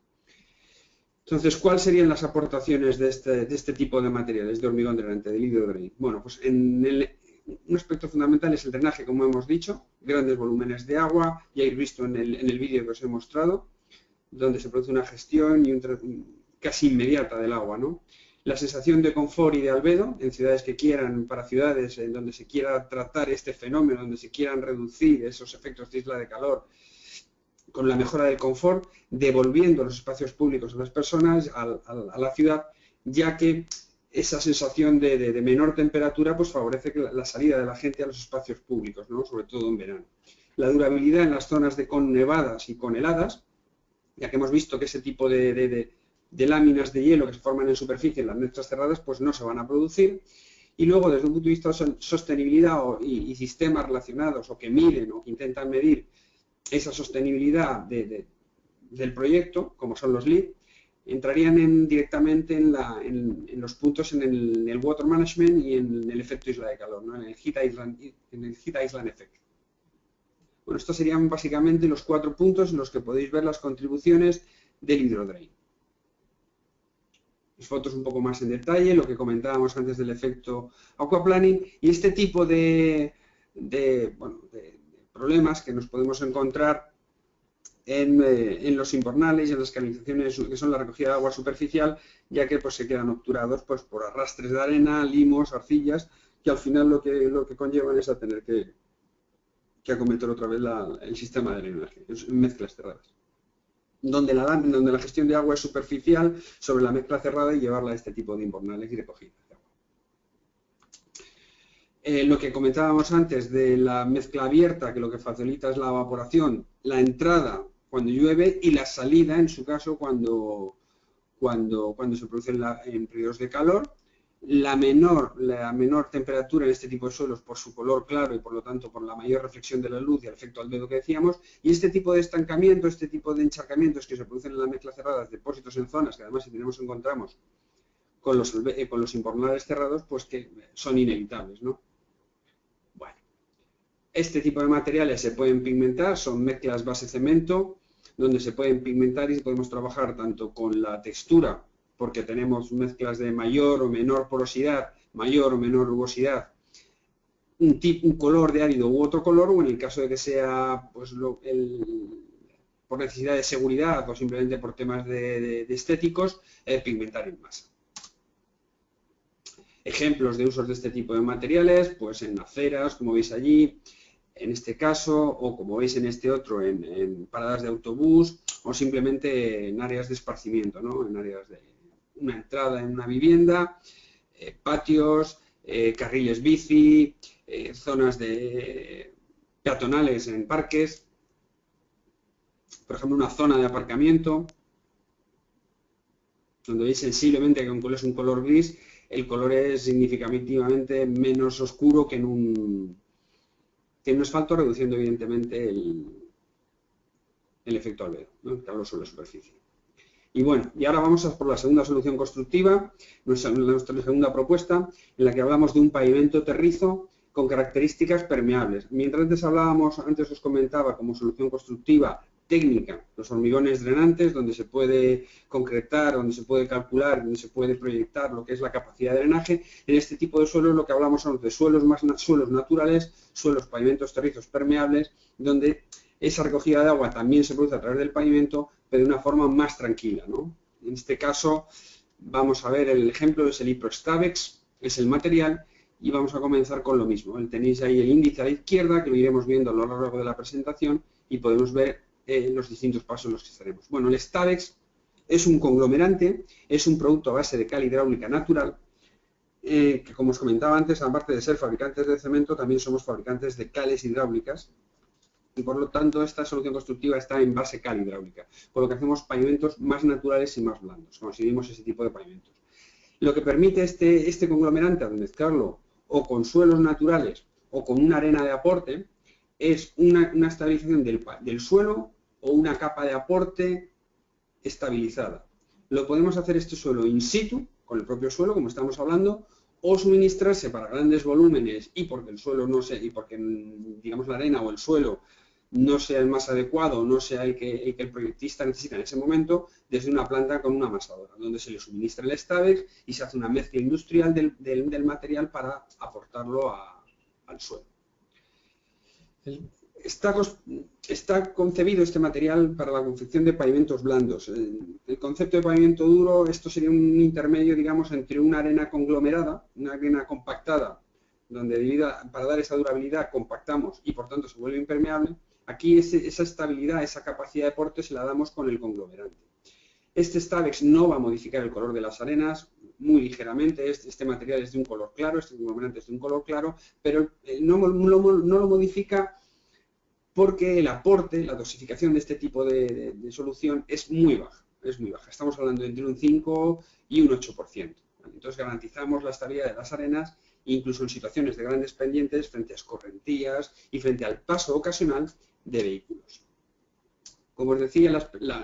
S3: Entonces, ¿cuáles serían las aportaciones de este tipo de materiales de hormigón drenante, del hidrodrain? Bueno, pues un aspecto fundamental es el drenaje, como hemos dicho, grandes volúmenes de agua, ya habéis visto en el vídeo que os he mostrado, donde se produce una gestión casi inmediata del agua, ¿no? La sensación de confort y de albedo en ciudades para ciudades en donde se quiera tratar este fenómeno, donde se quieran reducir esos efectos de isla de calor, con la mejora del confort, devolviendo los espacios públicos a las personas, a la ciudad, ya que esa sensación de menor temperatura pues favorece la salida de la gente a los espacios públicos, ¿no? Sobre todo en verano. La durabilidad en las zonas con nevadas y con heladas, ya que hemos visto que ese tipo de láminas de hielo que se forman en superficie en las mezclas cerradas pues no se van a producir. Y luego, desde un punto de vista de sostenibilidad y sistemas relacionados o que miden o que intentan medir esa sostenibilidad del proyecto, como son los LEED, entrarían directamente en los puntos en el water management y en el efecto isla de calor, ¿no? en el heat island effect. Bueno, estos serían básicamente los 4 puntos en los que podéis ver las contribuciones del hidrodrain. Las fotos un poco más en detalle, lo que comentábamos antes del efecto aquaplaning y este tipo de problemas que nos podemos encontrar en los invernales y en las canalizaciones que son la recogida de agua superficial, ya que pues, se quedan obturados pues, por arrastres de arena, limos, arcillas, que al final lo que conllevan es a tener que que acometer otra vez el sistema de drenaje, en mezclas cerradas. Donde la gestión de agua es superficial sobre la mezcla cerrada y llevarla a este tipo de invernales y recogida de agua. Lo que comentábamos antes de la mezcla abierta, que lo que facilita es la evaporación, la entrada cuando llueve y la salida, en su caso, cuando se producen en periodos de calor. La menor temperatura en este tipo de suelos por su color claro y por lo tanto por la mayor reflexión de la luz y el efecto albedo que decíamos, y este tipo de estancamiento, este tipo de encharcamientos que se producen en la mezcla cerrada, depósitos en zonas que además si encontramos con los invernales cerrados, pues que son inevitables, ¿no? Bueno, este tipo de materiales se pueden pigmentar, son mezclas base cemento, donde se pueden pigmentar y podemos trabajar tanto con la textura, porque tenemos mezclas de mayor o menor porosidad, mayor o menor rugosidad, un color de árido u otro color, o en el caso de que sea pues, por necesidad de seguridad o simplemente por temas de estéticos, pigmentar en masa. Ejemplos de usos de este tipo de materiales, pues en aceras, como veis allí, en este caso, o como veis en este otro, en paradas de autobús, o simplemente en áreas de esparcimiento, ¿no? En áreas de una entrada en una vivienda, patios, carriles bici, zonas peatonales en parques, por ejemplo, una zona de aparcamiento, donde veis sensiblemente que aunque es un color gris, el color es significativamente menos oscuro que en un asfalto, reduciendo evidentemente el efecto albedo, ¿no? El calor sobre la superficie. Y bueno, y ahora vamos a por la segunda solución constructiva, nuestra segunda propuesta, en la que hablamos de un pavimento terrizo con características permeables. Mientras antes os comentaba como solución constructiva técnica, los hormigones drenantes, donde se puede concretar, donde se puede calcular, donde se puede proyectar lo que es la capacidad de drenaje. En este tipo de suelos lo que hablamos son de suelos naturales, suelos pavimentos terrizos permeables, donde esa recogida de agua también se produce a través del pavimento, pero de una forma más tranquila, ¿no? En este caso vamos a ver el ejemplo, es el Iprostavex, es el material, y vamos a comenzar con lo mismo. Tenéis ahí el índice a la izquierda, que lo iremos viendo a lo largo de la presentación, y podemos ver los distintos pasos en los que estaremos. Bueno, el Stavex es un conglomerante, es un producto a base de cal hidráulica natural, que como os comentaba antes, aparte de ser fabricantes de cemento, también somos fabricantes de cales hidráulicas, y por lo tanto esta solución constructiva está en base cal hidráulica, por lo que hacemos pavimentos más naturales y más blandos, conseguimos ese tipo de pavimentos. Lo que permite este conglomerante al mezclarlo o con suelos naturales o con una arena de aporte es una estabilización del suelo o una capa de aporte estabilizada. Lo podemos hacer este suelo in situ, con el propio suelo, como estamos hablando, o suministrarse para grandes volúmenes y porque el suelo no sea, y porque digamos la arena o el suelo no sea el más adecuado, no sea el que el proyectista necesita en ese momento, desde una planta con una amasadora, donde se le suministra el Stavex y se hace una mezcla industrial del material para aportarlo al suelo. Está concebido este material para la confección de pavimentos blandos. El concepto de pavimento duro, esto sería un intermedio, digamos, entre una arena conglomerada, una arena compactada, donde para dar esa durabilidad compactamos y por tanto se vuelve impermeable. Aquí esa estabilidad, esa capacidad de aporte se la damos con el conglomerante. Este Stavex no va a modificar el color de las arenas, muy ligeramente. Este material es de un color claro, este conglomerante es de un color claro, pero no lo modifica porque el aporte, la dosificación de este tipo de solución es muy baja. Estamos hablando de entre un 5 y un 8%. Entonces garantizamos la estabilidad de las arenas, incluso en situaciones de grandes pendientes, frente a escorrentías y frente al paso ocasional de vehículos. Como os decía,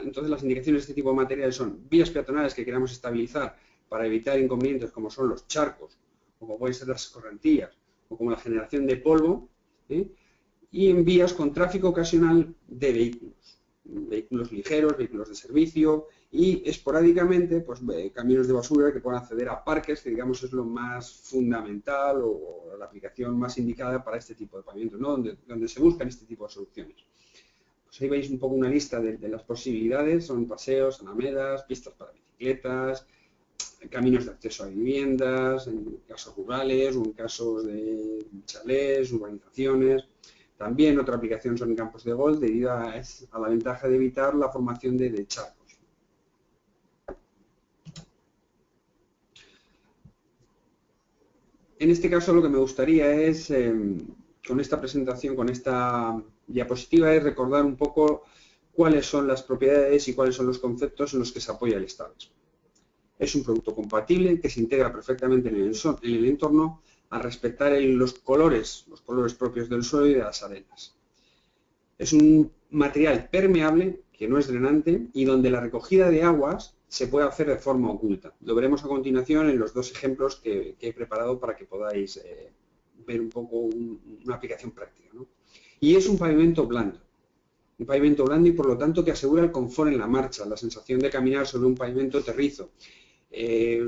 S3: entonces las indicaciones de este tipo de materiales son vías peatonales que queramos estabilizar para evitar inconvenientes como son los charcos, o como pueden ser las escorrentías, o como la generación de polvo, y en vías con tráfico ocasional de vehículos ligeros, vehículos de servicio y esporádicamente pues, camiones de basura que puedan acceder a parques, que digamos es lo más fundamental o la aplicación más indicada para este tipo de pavimentos, ¿no? donde se buscan este tipo de soluciones. Pues ahí veis un poco una lista de las posibilidades, son paseos, alamedas, pistas para bicicletas, caminos de acceso a viviendas, en casos rurales o en casos de chalés, urbanizaciones. También otra aplicación son en campos de golf debido a la ventaja de evitar la formación de charcos. En este caso lo que me gustaría es, con esta presentación, con esta diapositiva, es recordar un poco cuáles son las propiedades y cuáles son los conceptos en los que se apoya el Stabex. Es un producto compatible que se integra perfectamente en el entorno al respetar los colores propios del suelo y de las arenas. Es un material permeable que no es drenante y donde la recogida de aguas se puede hacer de forma oculta. Lo veremos a continuación en los dos ejemplos que he preparado para que podáis ver un poco una aplicación práctica, ¿no? Y es un pavimento blando. Un pavimento blando y por lo tanto que asegura el confort en la marcha, la sensación de caminar sobre un pavimento terrizo,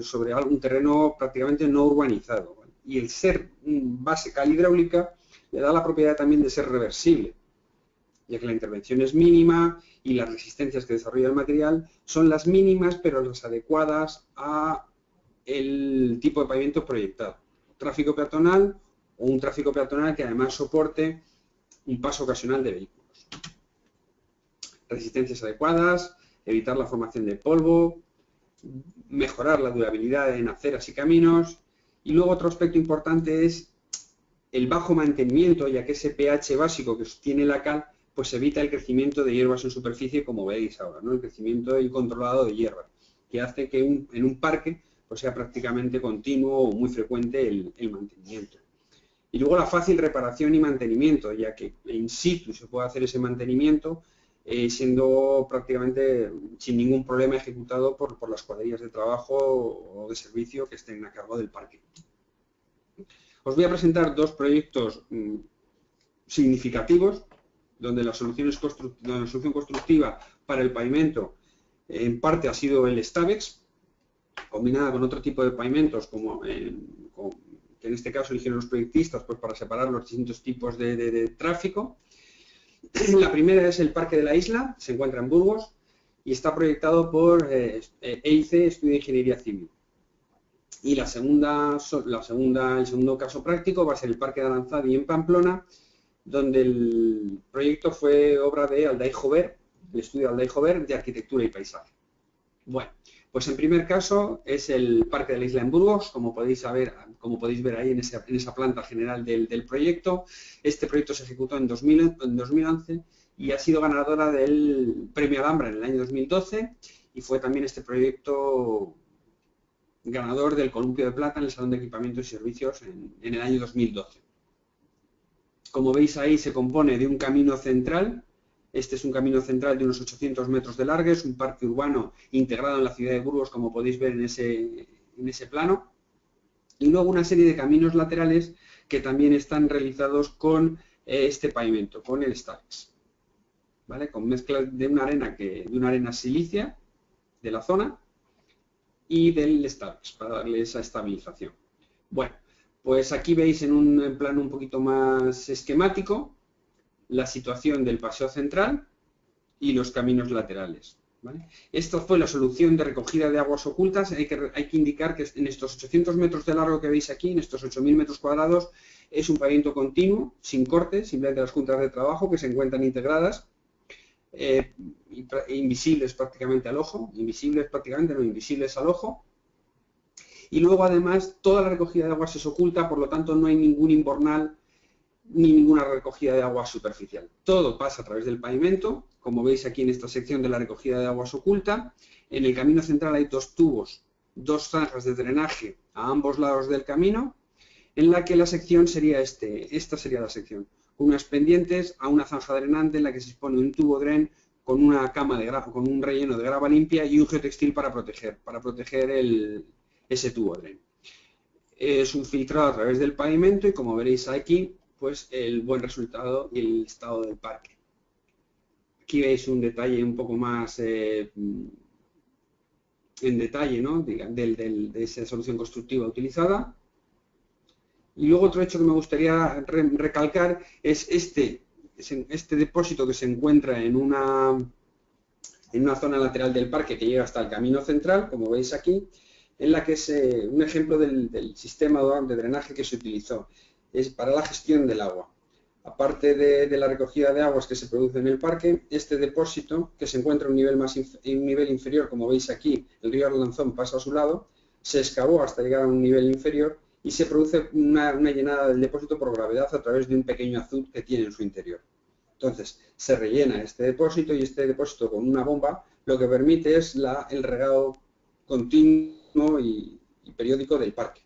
S3: sobre un terreno prácticamente no urbanizado. ¿Vale? Y el ser base cal hidráulica le da la propiedad también de ser reversible, ya que la intervención es mínima y las resistencias que desarrolla el material son las mínimas pero las adecuadas a el tipo de pavimento proyectado. Tráfico peatonal o un tráfico peatonal que además soporte un paso ocasional de vehículos. Resistencias adecuadas, evitar la formación de polvo, mejorar la durabilidad en aceras y caminos. Y luego otro aspecto importante es el bajo mantenimiento, ya que ese pH básico que tiene la cal pues evita el crecimiento de hierbas en superficie, como veis ahora, ¿no? El crecimiento incontrolado de hierbas, que hace que en un parque pues sea prácticamente continuo o muy frecuente el mantenimiento. Y luego la fácil reparación y mantenimiento, ya que in situ se puede hacer ese mantenimiento siendo prácticamente sin ningún problema ejecutado por las cuadrillas de trabajo o de servicio que estén a cargo del parque. Os voy a presentar dos proyectos significativos donde la solución constructiva para el pavimento en parte ha sido el Stabex, combinada con otro tipo de pavimentos que en este caso eligieron los proyectistas pues para separar los distintos tipos de tráfico. La primera es el Parque de la Isla, se encuentra en Burgos y está proyectado por EIC, Estudio de Ingeniería Civil. Y el segundo caso práctico va a ser el Parque de Aranzadi en Pamplona, donde el proyecto fue obra de Alday Jover, el estudio Alday Jover de Arquitectura y Paisaje. Bueno, pues en primer caso es el Parque de la Isla en Burgos, como podéis ver ahí en esa planta general del proyecto. Este proyecto se ejecutó en 2011 y ha sido ganadora del Premio Alhambra en el año 2012 y fue también este proyecto ganador del Columpio de Plata en el Salón de Equipamiento y Servicios en el año 2012. Como veis ahí se compone de un camino central. Este es un camino central de unos 800 metros de largo, es un parque urbano integrado en la ciudad de Burgos, como podéis ver en ese plano. Y luego una serie de caminos laterales que también están realizados con este pavimento, con el Stabex. ¿Vale? Con mezclas de una arena silicia de la zona y del Stabex para darle esa estabilización. Bueno, pues aquí veis en un plano un poquito más esquemático la situación del paseo central y los caminos laterales. ¿Vale? Esta fue la solución de recogida de aguas ocultas. Hay que indicar que en estos 800 metros de largo que veis aquí, en estos 8.000 metros cuadrados, es un pavimento continuo, sin corte, simplemente las juntas de trabajo que se encuentran integradas, invisibles prácticamente al ojo, invisibles al ojo. Y luego además toda la recogida de aguas es oculta, por lo tanto no hay ningún invernal ni ninguna recogida de agua superficial. Todo pasa a través del pavimento, como veis aquí en esta sección de la recogida de aguas oculta. En el camino central hay dos tubos, dos zanjas de drenaje a ambos lados del camino, en la que la sección sería esta sería la sección, con unas pendientes a una zanja drenante en la que se expone un tubo dren con una cama con un relleno de grava limpia y un geotextil para proteger ese tubo dren. Es un filtrado a través del pavimento y como veréis aquí, pues el buen resultado y el estado del parque. Aquí veis un detalle un poco más en detalle, ¿no? de esa solución constructiva utilizada. Y luego otro hecho que me gustaría recalcar es este depósito que se encuentra en una zona lateral del parque que llega hasta el camino central, como veis aquí, en la que es un ejemplo del sistema de drenaje que se utilizó. Es para la gestión del agua. Aparte de la recogida de aguas que se produce en el parque, este depósito, que se encuentra a un nivel inferior, como veis aquí, el río Arlanzón pasa a su lado, se excavó hasta llegar a un nivel inferior y se produce una llenada del depósito por gravedad a través de un pequeño azud que tiene en su interior. Entonces, se rellena este depósito y este depósito con una bomba lo que permite es el regado continuo y periódico del parque.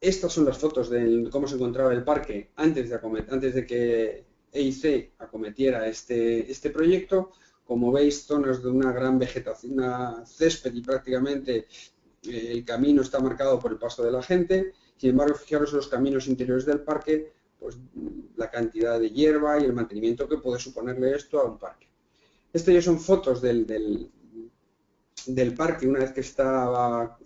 S3: Estas son las fotos de cómo se encontraba el parque antes de que EIC acometiera este proyecto. Como veis, zonas de una gran vegetación, una césped y prácticamente el camino está marcado por el paso de la gente. Sin embargo, fijaros en los caminos interiores del parque, pues la cantidad de hierba y el mantenimiento que puede suponerle esto a un parque. Estas ya son fotos del parque una vez que estaba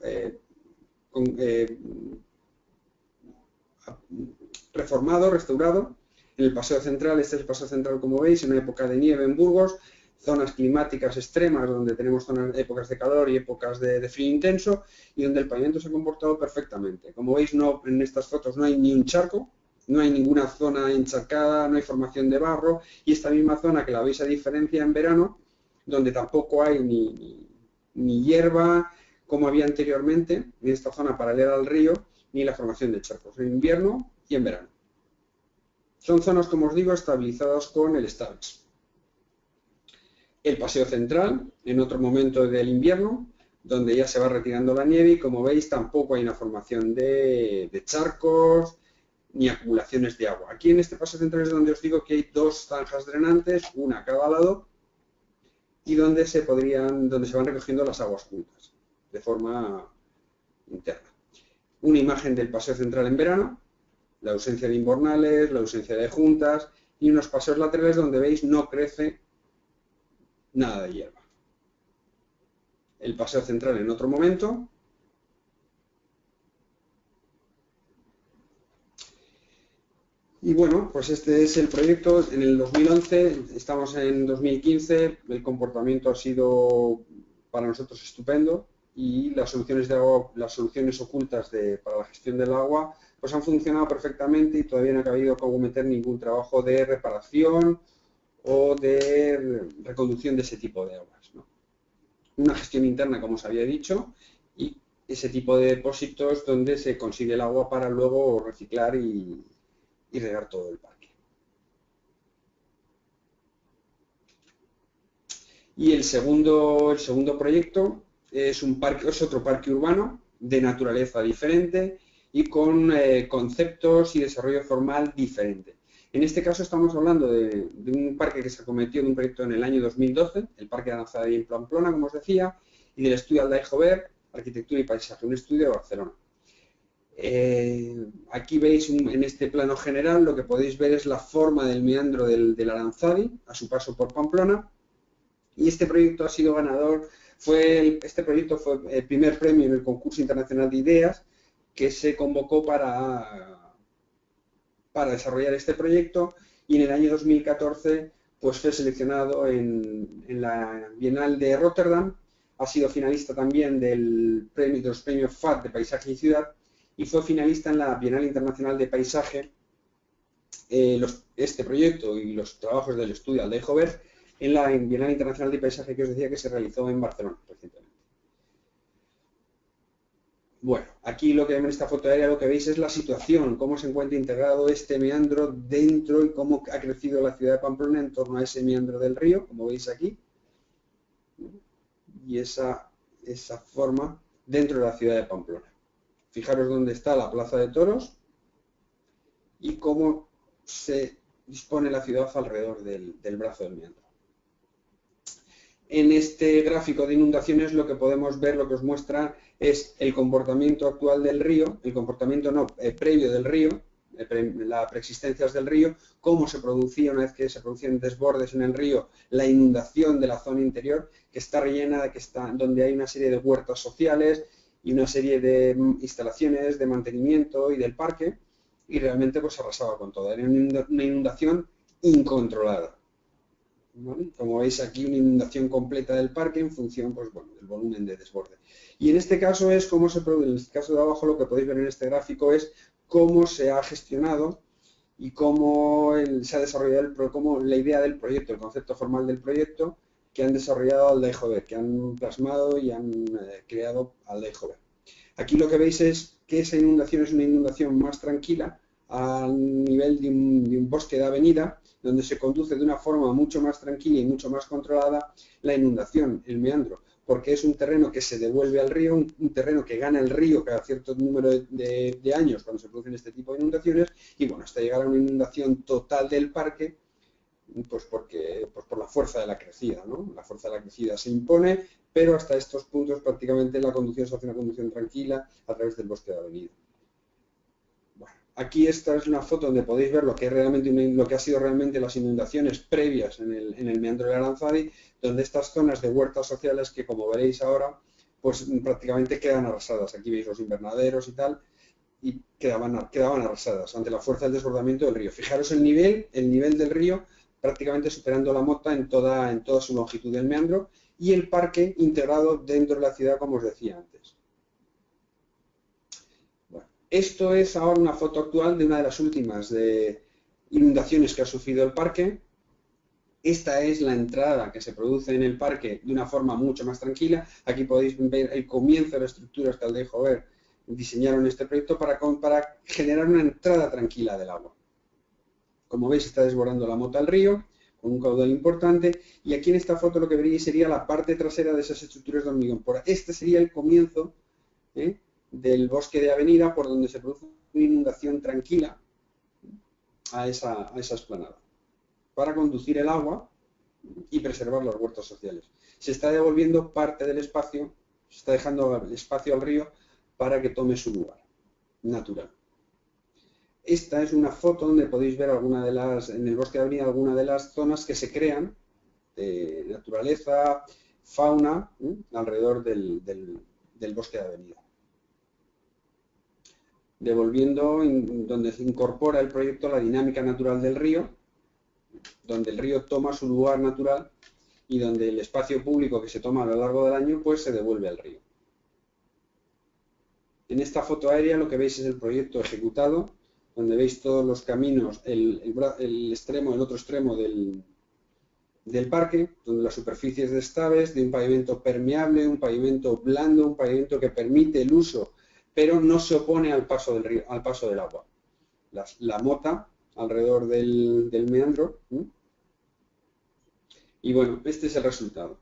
S3: reformado, restaurado. En el paseo central, este es el paseo central como veis, en una época de nieve en Burgos, zonas climáticas extremas donde tenemos épocas de calor y épocas de frío intenso y donde el pavimento se ha comportado perfectamente. Como veis, en estas fotos no hay ni un charco, no hay ninguna zona encharcada, no hay formación de barro y esta misma zona que la veis a diferencia en verano, donde tampoco hay ni hierba como había anteriormente en esta zona paralela al río, ni la formación de charcos en invierno y en verano. Son zonas, como os digo, estabilizadas con el Stavex. El paseo central, en otro momento del invierno, donde ya se va retirando la nieve y como veis tampoco hay una formación de charcos ni acumulaciones de agua. Aquí en este paseo central es donde os digo que hay dos zanjas drenantes, una a cada lado, y donde se van recogiendo las aguas juntas, de forma interna. Una imagen del paseo central en verano, la ausencia de invernales, la ausencia de juntas y unos paseos laterales donde veis no crece nada de hierba. El paseo central en otro momento. Y bueno, pues este es el proyecto en el 2011, estamos en 2015, el comportamiento ha sido para nosotros estupendo y las soluciones de agua, las soluciones ocultas para la gestión del agua, pues han funcionado perfectamente y todavía no ha habido que cometer ningún trabajo de reparación o de reconducción de ese tipo de aguas, ¿no? Una gestión interna, como os había dicho, y ese tipo de depósitos donde se consigue el agua para luego reciclar y regar todo el parque. Y el segundo proyecto es otro parque urbano de naturaleza diferente y con conceptos y desarrollo formal diferente. En este caso estamos hablando de un parque que se acometió de un proyecto en el año 2012, el Parque de Aranzadi en Pamplona, como os decía, y del estudio Aldaijover, Arquitectura y Paisaje, un estudio de Barcelona. Aquí veis en este plano general lo que podéis ver es la forma del meandro del Aranzadi a su paso por Pamplona y este proyecto ha sido ganador, este proyecto fue el primer premio en el concurso internacional de ideas que se convocó para desarrollar este proyecto y en el año 2014 pues fue seleccionado en la Bienal de Rotterdam, ha sido finalista también de los premios FAD de Paisaje y Ciudad y fue finalista en la Bienal Internacional de Paisaje, este proyecto y los trabajos del estudio Aldaijover en la Bienal Internacional de Paisaje que os decía que se realizó en Barcelona recientemente. Bueno, aquí lo que en esta foto aérea lo que veis es la situación, cómo se encuentra integrado este meandro dentro y cómo ha crecido la ciudad de Pamplona en torno a ese meandro del río, como veis aquí, y esa forma dentro de la ciudad de Pamplona. Fijaros dónde está la Plaza de Toros y cómo se dispone la ciudad alrededor del brazo del meandro. En este gráfico de inundaciones lo que podemos ver, lo que os muestra es el comportamiento actual del río, el comportamiento previo del río, las preexistencias del río, cómo se producía una vez que se producían desbordes en el río, la inundación de la zona interior que está rellena, donde hay una serie de huertas sociales y una serie de instalaciones de mantenimiento y del parque y realmente pues arrasaba con todo, era una inundación incontrolada. ¿Vale? Como veis aquí una inundación completa del parque en función pues, bueno, del volumen de desborde. Y en este caso es en este caso de abajo lo que podéis ver en este gráfico es cómo se ha gestionado y cómo se ha desarrollado cómo la idea del proyecto, el concepto formal del proyecto que han desarrollado Aldea Jover, que han plasmado y han creado Aldea Jover. Aquí lo que veis es que esa inundación es una inundación más tranquila a nivel de un bosque de avenida, donde se conduce de una forma mucho más tranquila y mucho más controlada la inundación, el meandro, porque es un terreno que se devuelve al río, un terreno que gana el río cada cierto número de años cuando se producen este tipo de inundaciones, y bueno, hasta llegar a una inundación total del parque, pues por la fuerza de la crecida, ¿no? La fuerza de la crecida se impone, pero hasta estos puntos prácticamente la conducción se hace una conducción tranquila a través del bosque de avenida. Bueno, aquí esta es una foto donde podéis ver lo que ha sido realmente las inundaciones previas en el meandro de Aranzadi, donde estas zonas de huertas sociales que, como veréis ahora, pues prácticamente quedan arrasadas. Aquí veis los invernaderos y tal, y quedaban arrasadas ante la fuerza del desbordamiento del río. Fijaros el nivel del río prácticamente superando la mota en toda su longitud del meandro, y el parque integrado dentro de la ciudad, como os decía antes. Bueno, esto es ahora una foto actual de una de las últimas inundaciones que ha sufrido el parque. Esta es la entrada que se produce en el parque de una forma mucho más tranquila. Aquí podéis ver el comienzo de las estructuras que Aldea Jover diseñaron este proyecto para generar una entrada tranquila del agua. Como veis, está desbordando la mota al río con un caudal importante, y aquí en esta foto lo que veréis sería la parte trasera de esas estructuras de hormigón. Este sería el comienzo del bosque de avenida, por donde se produce una inundación tranquila a esa esplanada, para conducir el agua y preservar los huertos sociales. Se está devolviendo parte del espacio, se está dejando el espacio al río para que tome su lugar natural. Esta es una foto donde podéis ver en el bosque de avenida algunas de las zonas que se crean de naturaleza, fauna, alrededor del bosque de avenida. Devolviendo donde se incorpora el proyecto la dinámica natural del río, donde el río toma su lugar natural y donde el espacio público que se toma a lo largo del año pues se devuelve al río. En esta foto aérea lo que veis es el proyecto ejecutado, donde veis todos los caminos, el otro extremo del parque, donde las superficies de estaves, de un pavimento permeable, un pavimento blando, un pavimento que permite el uso, pero no se opone al paso del río, al paso del agua. La mota alrededor del meandro. Y bueno, este es el resultado.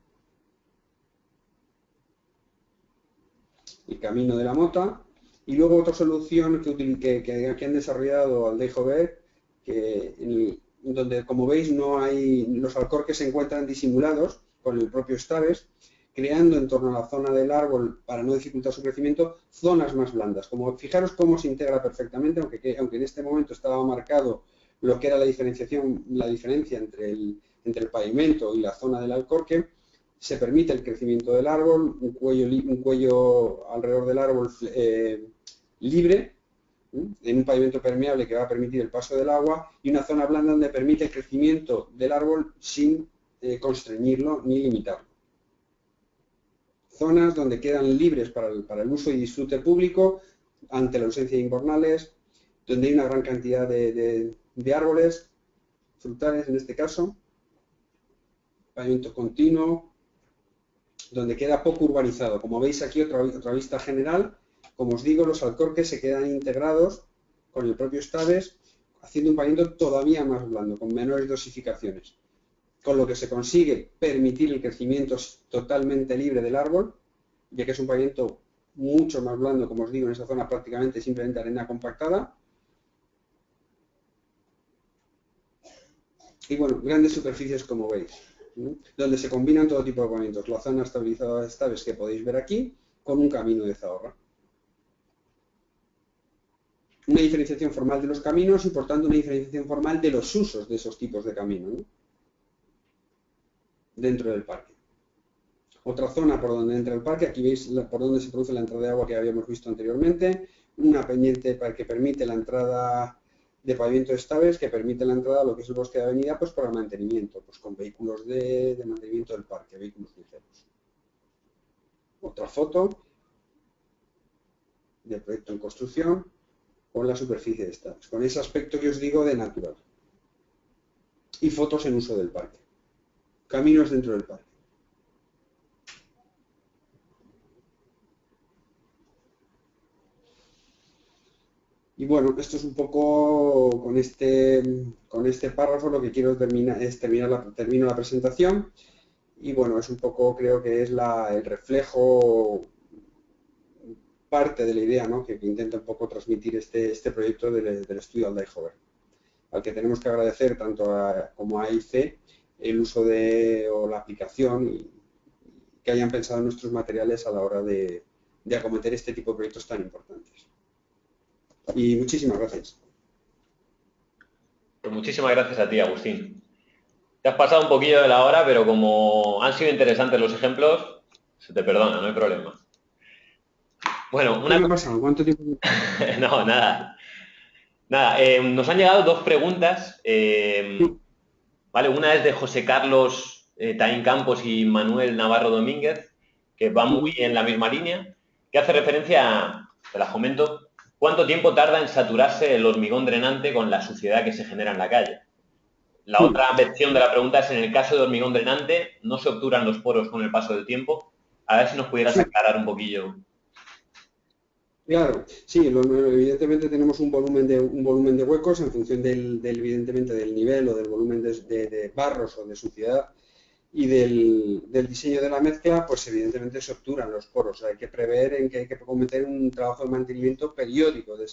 S3: El camino de la mota. Y luego otra solución que han desarrollado Aldea Jover, donde, como veis, los alcorques se encuentran disimulados con el propio estaves, creando en torno a la zona del árbol, para no dificultar su crecimiento, zonas más blandas. Fijaros cómo se integra perfectamente, aunque en este momento estaba marcado lo que era la diferencia entre el pavimento y la zona del alcorque. Se permite el crecimiento del árbol, un cuello alrededor del árbol libre, en un pavimento permeable que va a permitir el paso del agua, y una zona blanda donde permite el crecimiento del árbol sin constreñirlo ni limitarlo. Zonas donde quedan libres para el uso y disfrute público ante la ausencia de invernales, donde hay una gran cantidad de árboles frutales en este caso, pavimento continuo, donde queda poco urbanizado. Como veis aquí, otra vista general. Como os digo, los alcorques se quedan integrados con el propio estaves, haciendo un pavimento todavía más blando, con menores dosificaciones, con lo que se consigue permitir el crecimiento totalmente libre del árbol, ya que es un pavimento mucho más blando, como os digo, en esta zona prácticamente simplemente arena compactada. Y bueno, grandes superficies, como veis, donde se combinan todo tipo de pavimientos. La zona estabilizada de estaves que podéis ver aquí, con un camino de zahorra. Una diferenciación formal de los caminos y, por tanto, una diferenciación formal de los usos de esos tipos de caminos dentro del parque. Otra zona por donde entra el parque, aquí veis por donde se produce la entrada de agua que habíamos visto anteriormente, una pendiente que permite la entrada de pavimento de estaves, que permite la entrada a lo que es el bosque de avenida, pues para el mantenimiento, pues con vehículos de mantenimiento del parque, vehículos ligeros. Otra foto del proyecto en construcción. con la superficie de estas, con ese aspecto que os digo de natural. Y fotos en uso del parque. Caminos dentro del parque. Y bueno, esto es un poco con este párrafo lo que quiero terminar termino la presentación. Y bueno, es un poco, creo que es el reflejo, parte de la idea, ¿no?, que intenta un poco transmitir este proyecto del estudio Aldai-Hover, al que tenemos que agradecer tanto como a AIC el uso o la aplicación y que hayan pensado en nuestros materiales a la hora de acometer este tipo de proyectos tan importantes. Y muchísimas gracias.
S1: Pues muchísimas gracias a ti, Agustín. Te has pasado un poquillo de la hora, pero como han sido interesantes los ejemplos, se te perdona, no hay problema. Bueno,
S3: ¿Qué me ha pasado? ¿Cuánto tiempo?
S1: No, nada. Nada, nos han llegado dos preguntas. Vale, una es de José Carlos Taín Campos y Manuel Navarro Domínguez, que va muy en la misma línea, que hace referencia, te las comento, ¿cuánto tiempo tarda en saturarse el hormigón drenante con la suciedad que se genera en la calle? La otra versión de la pregunta es, en el caso de hormigón drenante, ¿no se obturan los poros con el paso del tiempo? A ver si nos pudieras aclarar un poquillo.
S3: Claro, sí, evidentemente tenemos un volumen de huecos en función evidentemente del nivel o del volumen de barros o de suciedad y del diseño de la mezcla, pues evidentemente se obturan los poros. O sea, hay que prever en que hay que cometer un trabajo de mantenimiento periódico de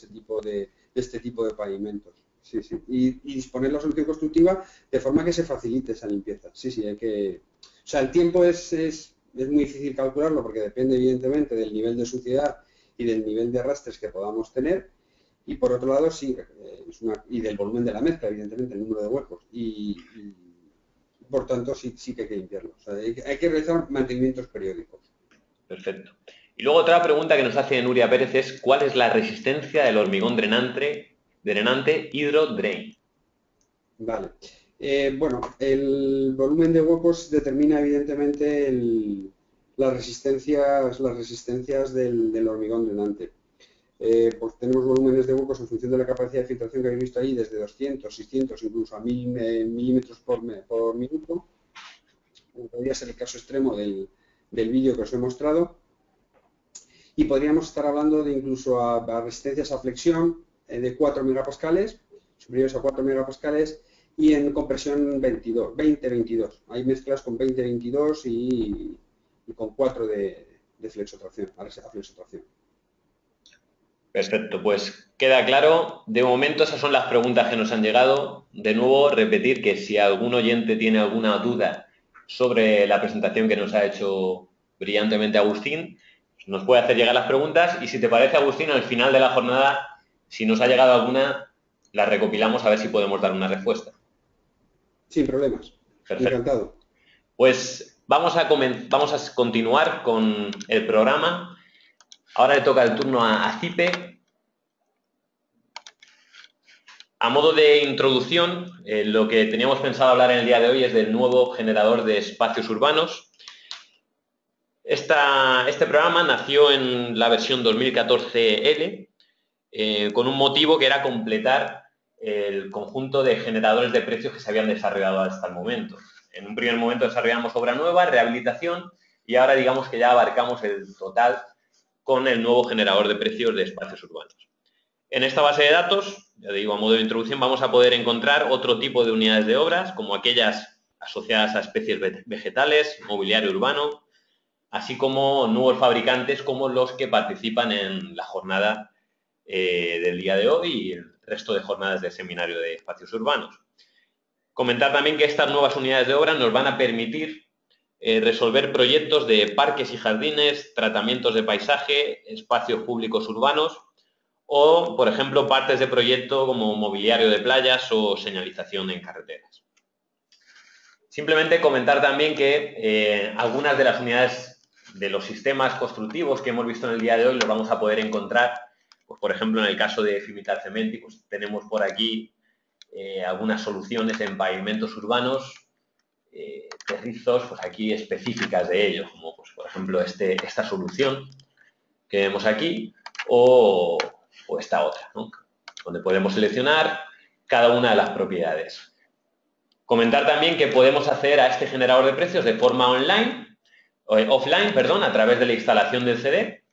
S3: este tipo de pavimentos. Sí, sí. Y disponer la solución constructiva de forma que se facilite esa limpieza. Sí, sí, hay que... O sea, el tiempo es muy difícil calcularlo porque depende evidentemente del nivel de suciedad y del nivel de arrastres que podamos tener, y por otro lado sí, y del volumen de la mezcla, evidentemente, el número de huecos, y por tanto sí que hay que limpiarlo. O sea, hay que realizar mantenimientos periódicos.
S1: Perfecto. Y luego otra pregunta que nos hace Nuria Pérez es, ¿cuál es la resistencia del hormigón drenante HydroDrain?
S3: Vale. Bueno, el volumen de huecos determina evidentemente las resistencias del hormigón drenante. Pues tenemos volúmenes de huecos en función de la capacidad de filtración que habéis visto ahí, desde 200, 600, incluso a 1000 milímetros por minuto. Podría ser el caso extremo del vídeo que os he mostrado. Y podríamos estar hablando de incluso a resistencias a flexión de 4 megapascales, superiores a 4 megapascales, y en compresión 20-22. Hay mezclas con 20-22 y con 4 de flexotracción, a flexotracción.
S1: Perfecto, pues queda claro. De momento esas son las preguntas que nos han llegado. De nuevo, repetir que si algún oyente tiene alguna duda sobre la presentación que nos ha hecho brillantemente Agustín, nos puede hacer llegar las preguntas y si te parece, Agustín, al final de la jornada, si nos ha llegado alguna, la recopilamos a ver si podemos dar una respuesta.
S3: Sin problemas. Perfecto. Encantado.
S1: Pues vamos a continuar con el programa. Ahora le toca el turno a Cipe. A modo de introducción, lo que teníamos pensado hablar en el día de hoy es del nuevo generador de espacios urbanos. Este programa nació en la versión 2014L con un motivo que era completar el conjunto de generadores de precios que se habían desarrollado hasta el momento. En un primer momento desarrollamos obra nueva, rehabilitación, y ahora digamos que ya abarcamos el total con el nuevo generador de precios de espacios urbanos. En esta base de datos, ya digo, a modo de introducción, vamos a poder encontrar otro tipo de unidades de obras, como aquellas asociadas a especies vegetales, mobiliario urbano, así como nuevos fabricantes como los que participan en la jornada del día de hoy y el resto de jornadas del seminario de espacios urbanos. Comentar también que estas nuevas unidades de obra nos van a permitir resolver proyectos de parques y jardines, tratamientos de paisaje, espacios públicos urbanos o, por ejemplo, partes de proyecto como mobiliario de playas o señalización en carreteras. Simplemente comentar también que algunas de las unidades de los sistemas constructivos que hemos visto en el día de hoy los vamos a poder encontrar, pues, por ejemplo, en el caso de Fimitar Cementi, pues tenemos por aquí algunas soluciones en pavimentos urbanos, terrizos, pues aquí específicas de ellos, como pues, por ejemplo esta solución que vemos aquí o esta otra, ¿no? donde podemos seleccionar cada una de las propiedades. Comentar también que podemos acceder a este generador de precios de forma offline, a través de la instalación del CD,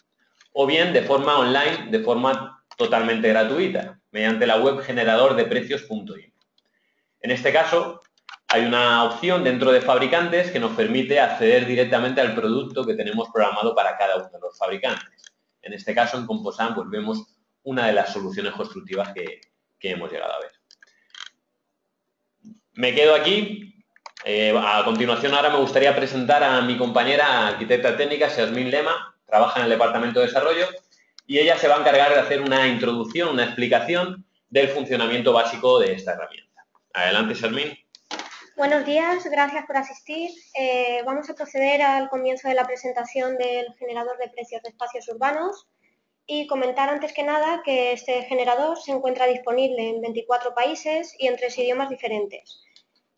S1: o bien de forma online, de forma totalmente gratuita, mediante la web generadordeprecios.info. En este caso, hay una opción dentro de fabricantes que nos permite acceder directamente al producto que tenemos programado para cada uno de los fabricantes. En este caso, en Composan, pues vemos una de las soluciones constructivas que hemos llegado a ver. Me quedo aquí. A continuación, ahora me gustaría presentar a mi compañera arquitecta técnica, Yasmín Lema, trabaja en el Departamento de Desarrollo, y ella se va a encargar de hacer una introducción, una explicación del funcionamiento básico de esta herramienta. Adelante, Yasmín.
S4: Buenos días, gracias por asistir. Vamos a proceder al comienzo de la presentación del generador de precios de espacios urbanos y comentar antes que nada que este generador se encuentra disponible en 24 países y en 3 idiomas diferentes.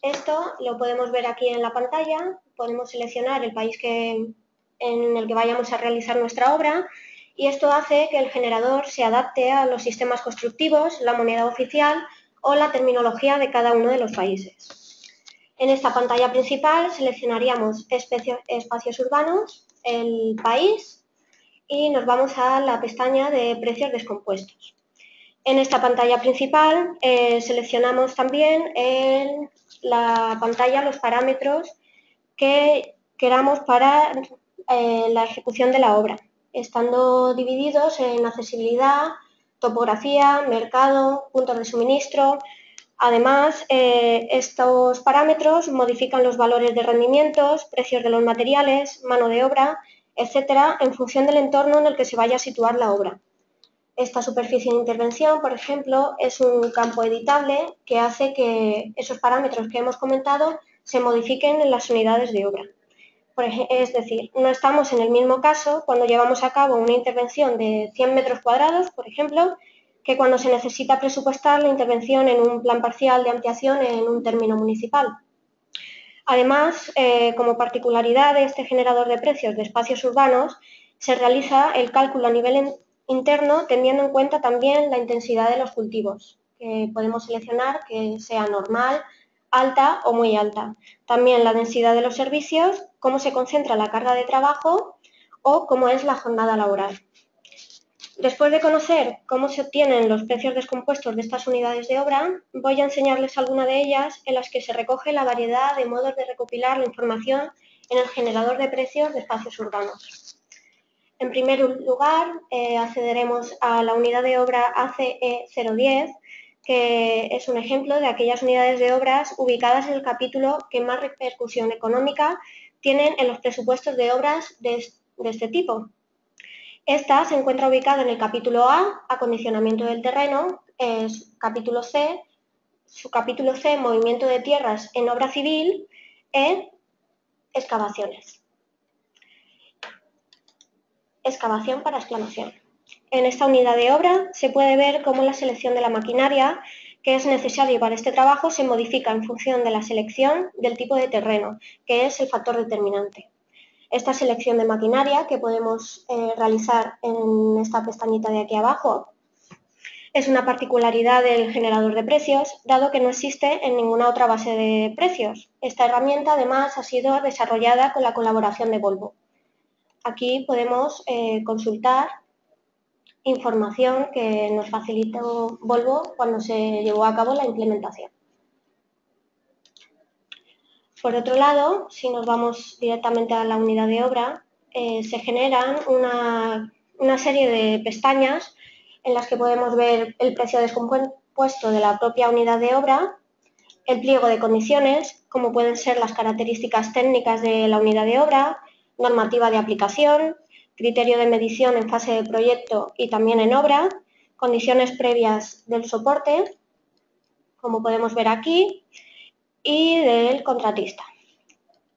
S4: Esto lo podemos ver aquí en la pantalla, podemos seleccionar el país en el que vayamos a realizar nuestra obra y esto hace que el generador se adapte a los sistemas constructivos, la moneda oficial o la terminología de cada uno de los países. En esta pantalla principal seleccionaríamos espacios urbanos, el país y nos vamos a la pestaña de precios descompuestos. En esta pantalla principal seleccionamos también en la pantalla los parámetros que queramos para la ejecución de la obra, estando divididos en accesibilidad, topografía, mercado, puntos de suministro. Además, estos parámetros modifican los valores de rendimientos, precios de los materiales, mano de obra, etcétera, en función del entorno en el que se vaya a situar la obra. Esta superficie de intervención, por ejemplo, es un campo editable que hace que esos parámetros que hemos comentado se modifiquen en las unidades de obra. Es decir, no estamos en el mismo caso cuando llevamos a cabo una intervención de 100 metros cuadrados, por ejemplo, que cuando se necesita presupuestar la intervención en un plan parcial de ampliación en un término municipal. Además, como particularidad de este generador de precios de espacios urbanos, se realiza el cálculo a nivel interno teniendo en cuenta también la intensidad de los cultivos, que podemos seleccionar que sea normal, alta o muy alta. También la densidad de los servicios, cómo se concentra la carga de trabajo o cómo es la jornada laboral. Después de conocer cómo se obtienen los precios descompuestos de estas unidades de obra, voy a enseñarles alguna de ellas en las que se recoge la variedad de modos de recopilar la información en el generador de precios de espacios urbanos. En primer lugar, accederemos a la unidad de obra ACE 010, que es un ejemplo de aquellas unidades de obras ubicadas en el capítulo que más repercusión económica tienen en los presupuestos de obras de este tipo. Esta se encuentra ubicada en el capítulo A, acondicionamiento del terreno, capítulo C, subcapítulo C, movimiento de tierras en obra civil, E, excavaciones. Excavación para exclamación. En esta unidad de obra se puede ver cómo la selección de la maquinaria que es necesaria para este trabajo se modifica en función de la selección del tipo de terreno, que es el factor determinante. Esta selección de maquinaria que podemos realizar en esta pestañita de aquí abajo es una particularidad del generador de precios, dado que no existe en ninguna otra base de precios. Esta herramienta además ha sido desarrollada con la colaboración de Volvo. Aquí podemos consultar información que nos facilitó Volvo cuando se llevó a cabo la implementación. Por otro lado, si nos vamos directamente a la unidad de obra, se generan una serie de pestañas en las que podemos ver el precio descompuesto de la propia unidad de obra, el pliego de condiciones, como pueden ser las características técnicas de la unidad de obra, normativa de aplicación, criterio de medición en fase de proyecto y también en obra, condiciones previas del soporte, como podemos ver aquí, y del contratista.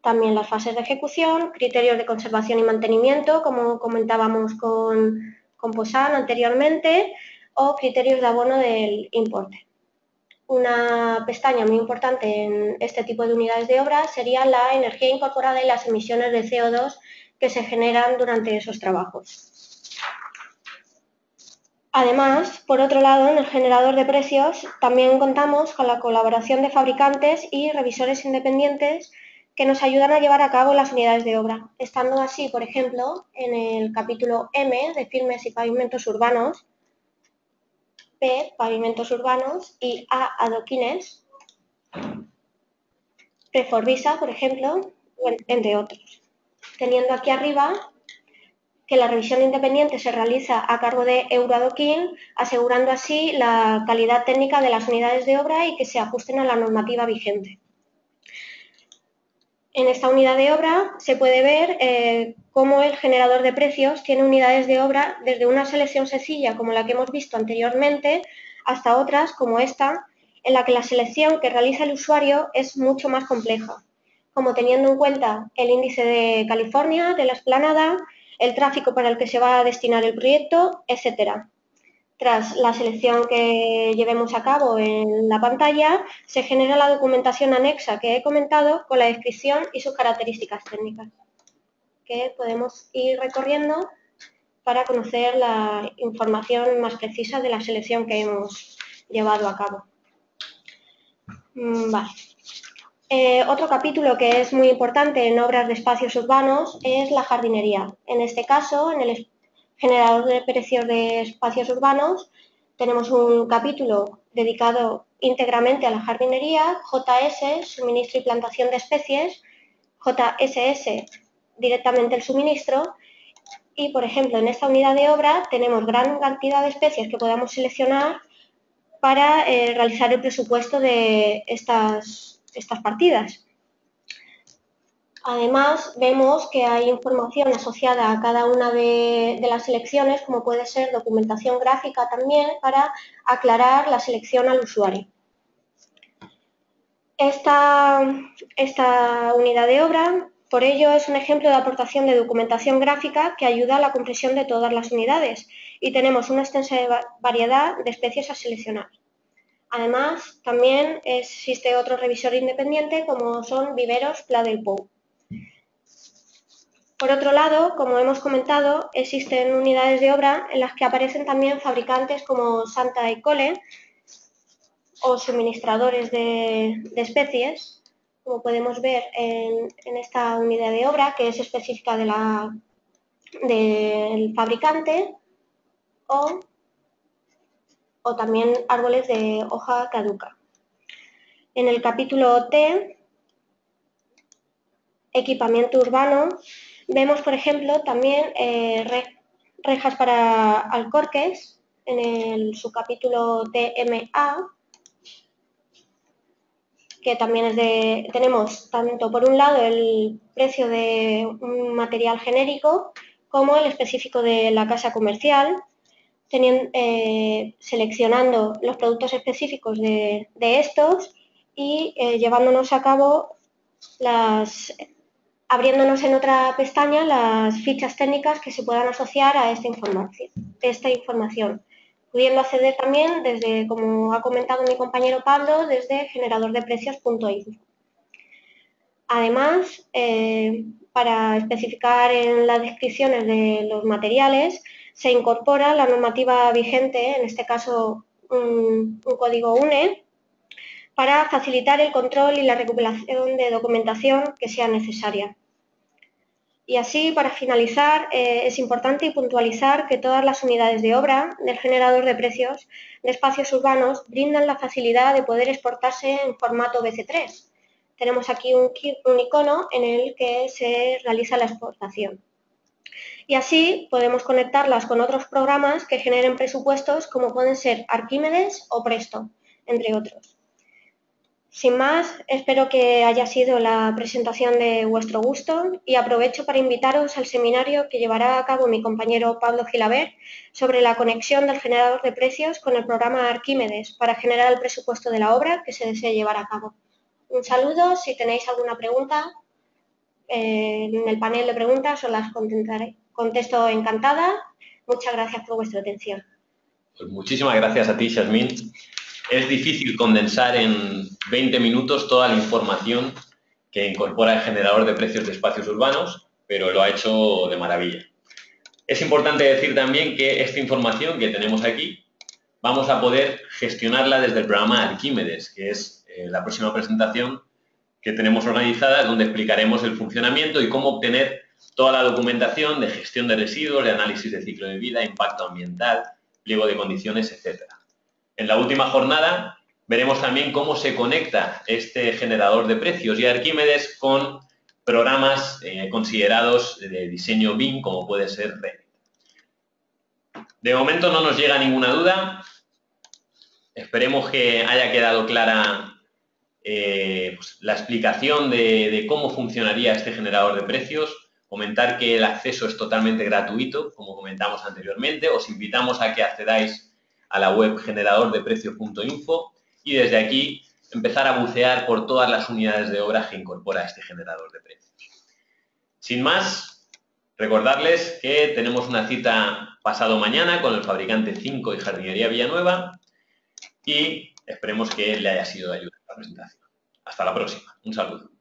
S4: También las fases de ejecución, criterios de conservación y mantenimiento, como comentábamos con Composan anteriormente, o criterios de abono del importe. Una pestaña muy importante en este tipo de unidades de obra sería la energía incorporada y las emisiones de CO2 que se generan durante esos trabajos. Además, por otro lado, en el generador de precios también contamos con la colaboración de fabricantes y revisores independientes que nos ayudan a llevar a cabo las unidades de obra, estando así, por ejemplo, en el capítulo M de firmes y pavimentos urbanos, P, pavimentos urbanos, y A, adoquines, Preforvisa, por ejemplo, entre otros. Teniendo aquí arriba que la revisión independiente se realiza a cargo de Euroadoquin, asegurando así la calidad técnica de las unidades de obra y que se ajusten a la normativa vigente. En esta unidad de obra se puede ver cómo el generador de precios tiene unidades de obra desde una selección sencilla, como la que hemos visto anteriormente, hasta otras, como esta, en la que la selección que realiza el usuario es mucho más compleja, como teniendo en cuenta el índice de California, de la explanada, el tráfico para el que se va a destinar el proyecto, etc. Tras la selección que llevemos a cabo en la pantalla, se genera la documentación anexa que he comentado con la descripción y sus características técnicas, que podemos ir recorriendo para conocer la información más precisa de la selección que hemos llevado a cabo. Vale. Otro capítulo que es muy importante en obras de espacios urbanos es la jardinería. En este caso, en el generador de precios de espacios urbanos, tenemos un capítulo dedicado íntegramente a la jardinería, JS, suministro y plantación de especies, JSS, directamente el suministro, y, por ejemplo, en esta unidad de obra tenemos gran cantidad de especies que podamos seleccionar para realizar el presupuesto de estas partidas. Además, vemos que hay información asociada a cada una de las selecciones, como puede ser documentación gráfica también, para aclarar la selección al usuario. Esta unidad de obra, por ello, es un ejemplo de aportación de documentación gráfica que ayuda a la comprensión de todas las unidades y tenemos una extensa variedad de especies a seleccionar. Además, también existe otro revisor independiente como son Viveros Pla del Pou. Por otro lado, como hemos comentado, existen unidades de obra en las que aparecen también fabricantes como Santa y Cole o suministradores de especies, como podemos ver en esta unidad de obra, que es específica del fabricante, o también árboles de hoja caduca. En el capítulo T, equipamiento urbano, vemos, por ejemplo, también rejas para alcorques en el subcapítulo TMA, que también tenemos tanto por un lado el precio de un material genérico como el específico de la casa comercial, seleccionando los productos específicos de estos y llevándonos a cabo abriéndonos en otra pestaña las fichas técnicas que se puedan asociar a esta información, pudiendo acceder también desde, como ha comentado mi compañero Pablo, desde generadordeprecios.info. Además, para especificar en las descripciones de los materiales, se incorpora la normativa vigente, en este caso un código UNE, para facilitar el control y la recopilación de documentación que sea necesaria. Y así, para finalizar, es importante puntualizar que todas las unidades de obra del generador de precios de espacios urbanos brindan la facilidad de poder exportarse en formato BC3. Tenemos aquí un icono en el que se realiza la exportación. Y así podemos conectarlas con otros programas que generen presupuestos como pueden ser Arquímedes o Presto, entre otros. Sin más, espero que haya sido la presentación de vuestro gusto y aprovecho para invitaros al seminario que llevará a cabo mi compañero Pablo Gilabert sobre la conexión del generador de precios con el programa Arquímedes para generar el presupuesto de la obra que se desee llevar a cabo. Un saludo, si tenéis alguna pregunta en el panel de preguntas os las contesto encantada. Muchas gracias por vuestra atención.
S1: Pues muchísimas gracias a ti, Yasmín. Es difícil condensar en 20 minutos toda la información que incorpora el generador de precios de espacios urbanos, pero lo ha hecho de maravilla. Es importante decir también que esta información que tenemos aquí vamos a poder gestionarla desde el programa Arquímedes, que es la próxima presentación que tenemos organizada, donde explicaremos el funcionamiento y cómo obtener toda la documentación de gestión de residuos, de análisis de ciclo de vida, impacto ambiental, pliego de condiciones, etc. En la última jornada veremos también cómo se conecta este generador de precios y Arquímedes con programas considerados de diseño BIM, como puede ser Revit. De momento no nos llega ninguna duda. Esperemos que haya quedado clara pues, la explicación de cómo funcionaría este generador de precios. Comentar que el acceso es totalmente gratuito, como comentamos anteriormente. Os invitamos a que accedáis a la web generadordeprecios.info y desde aquí empezar a bucear por todas las unidades de obra que incorpora este generador de precios. Sin más, recordarles que tenemos una cita pasado mañana con el fabricante 5 y Jardinería Villanueva y esperemos que le haya sido de ayuda la presentación. Hasta la próxima. Un saludo.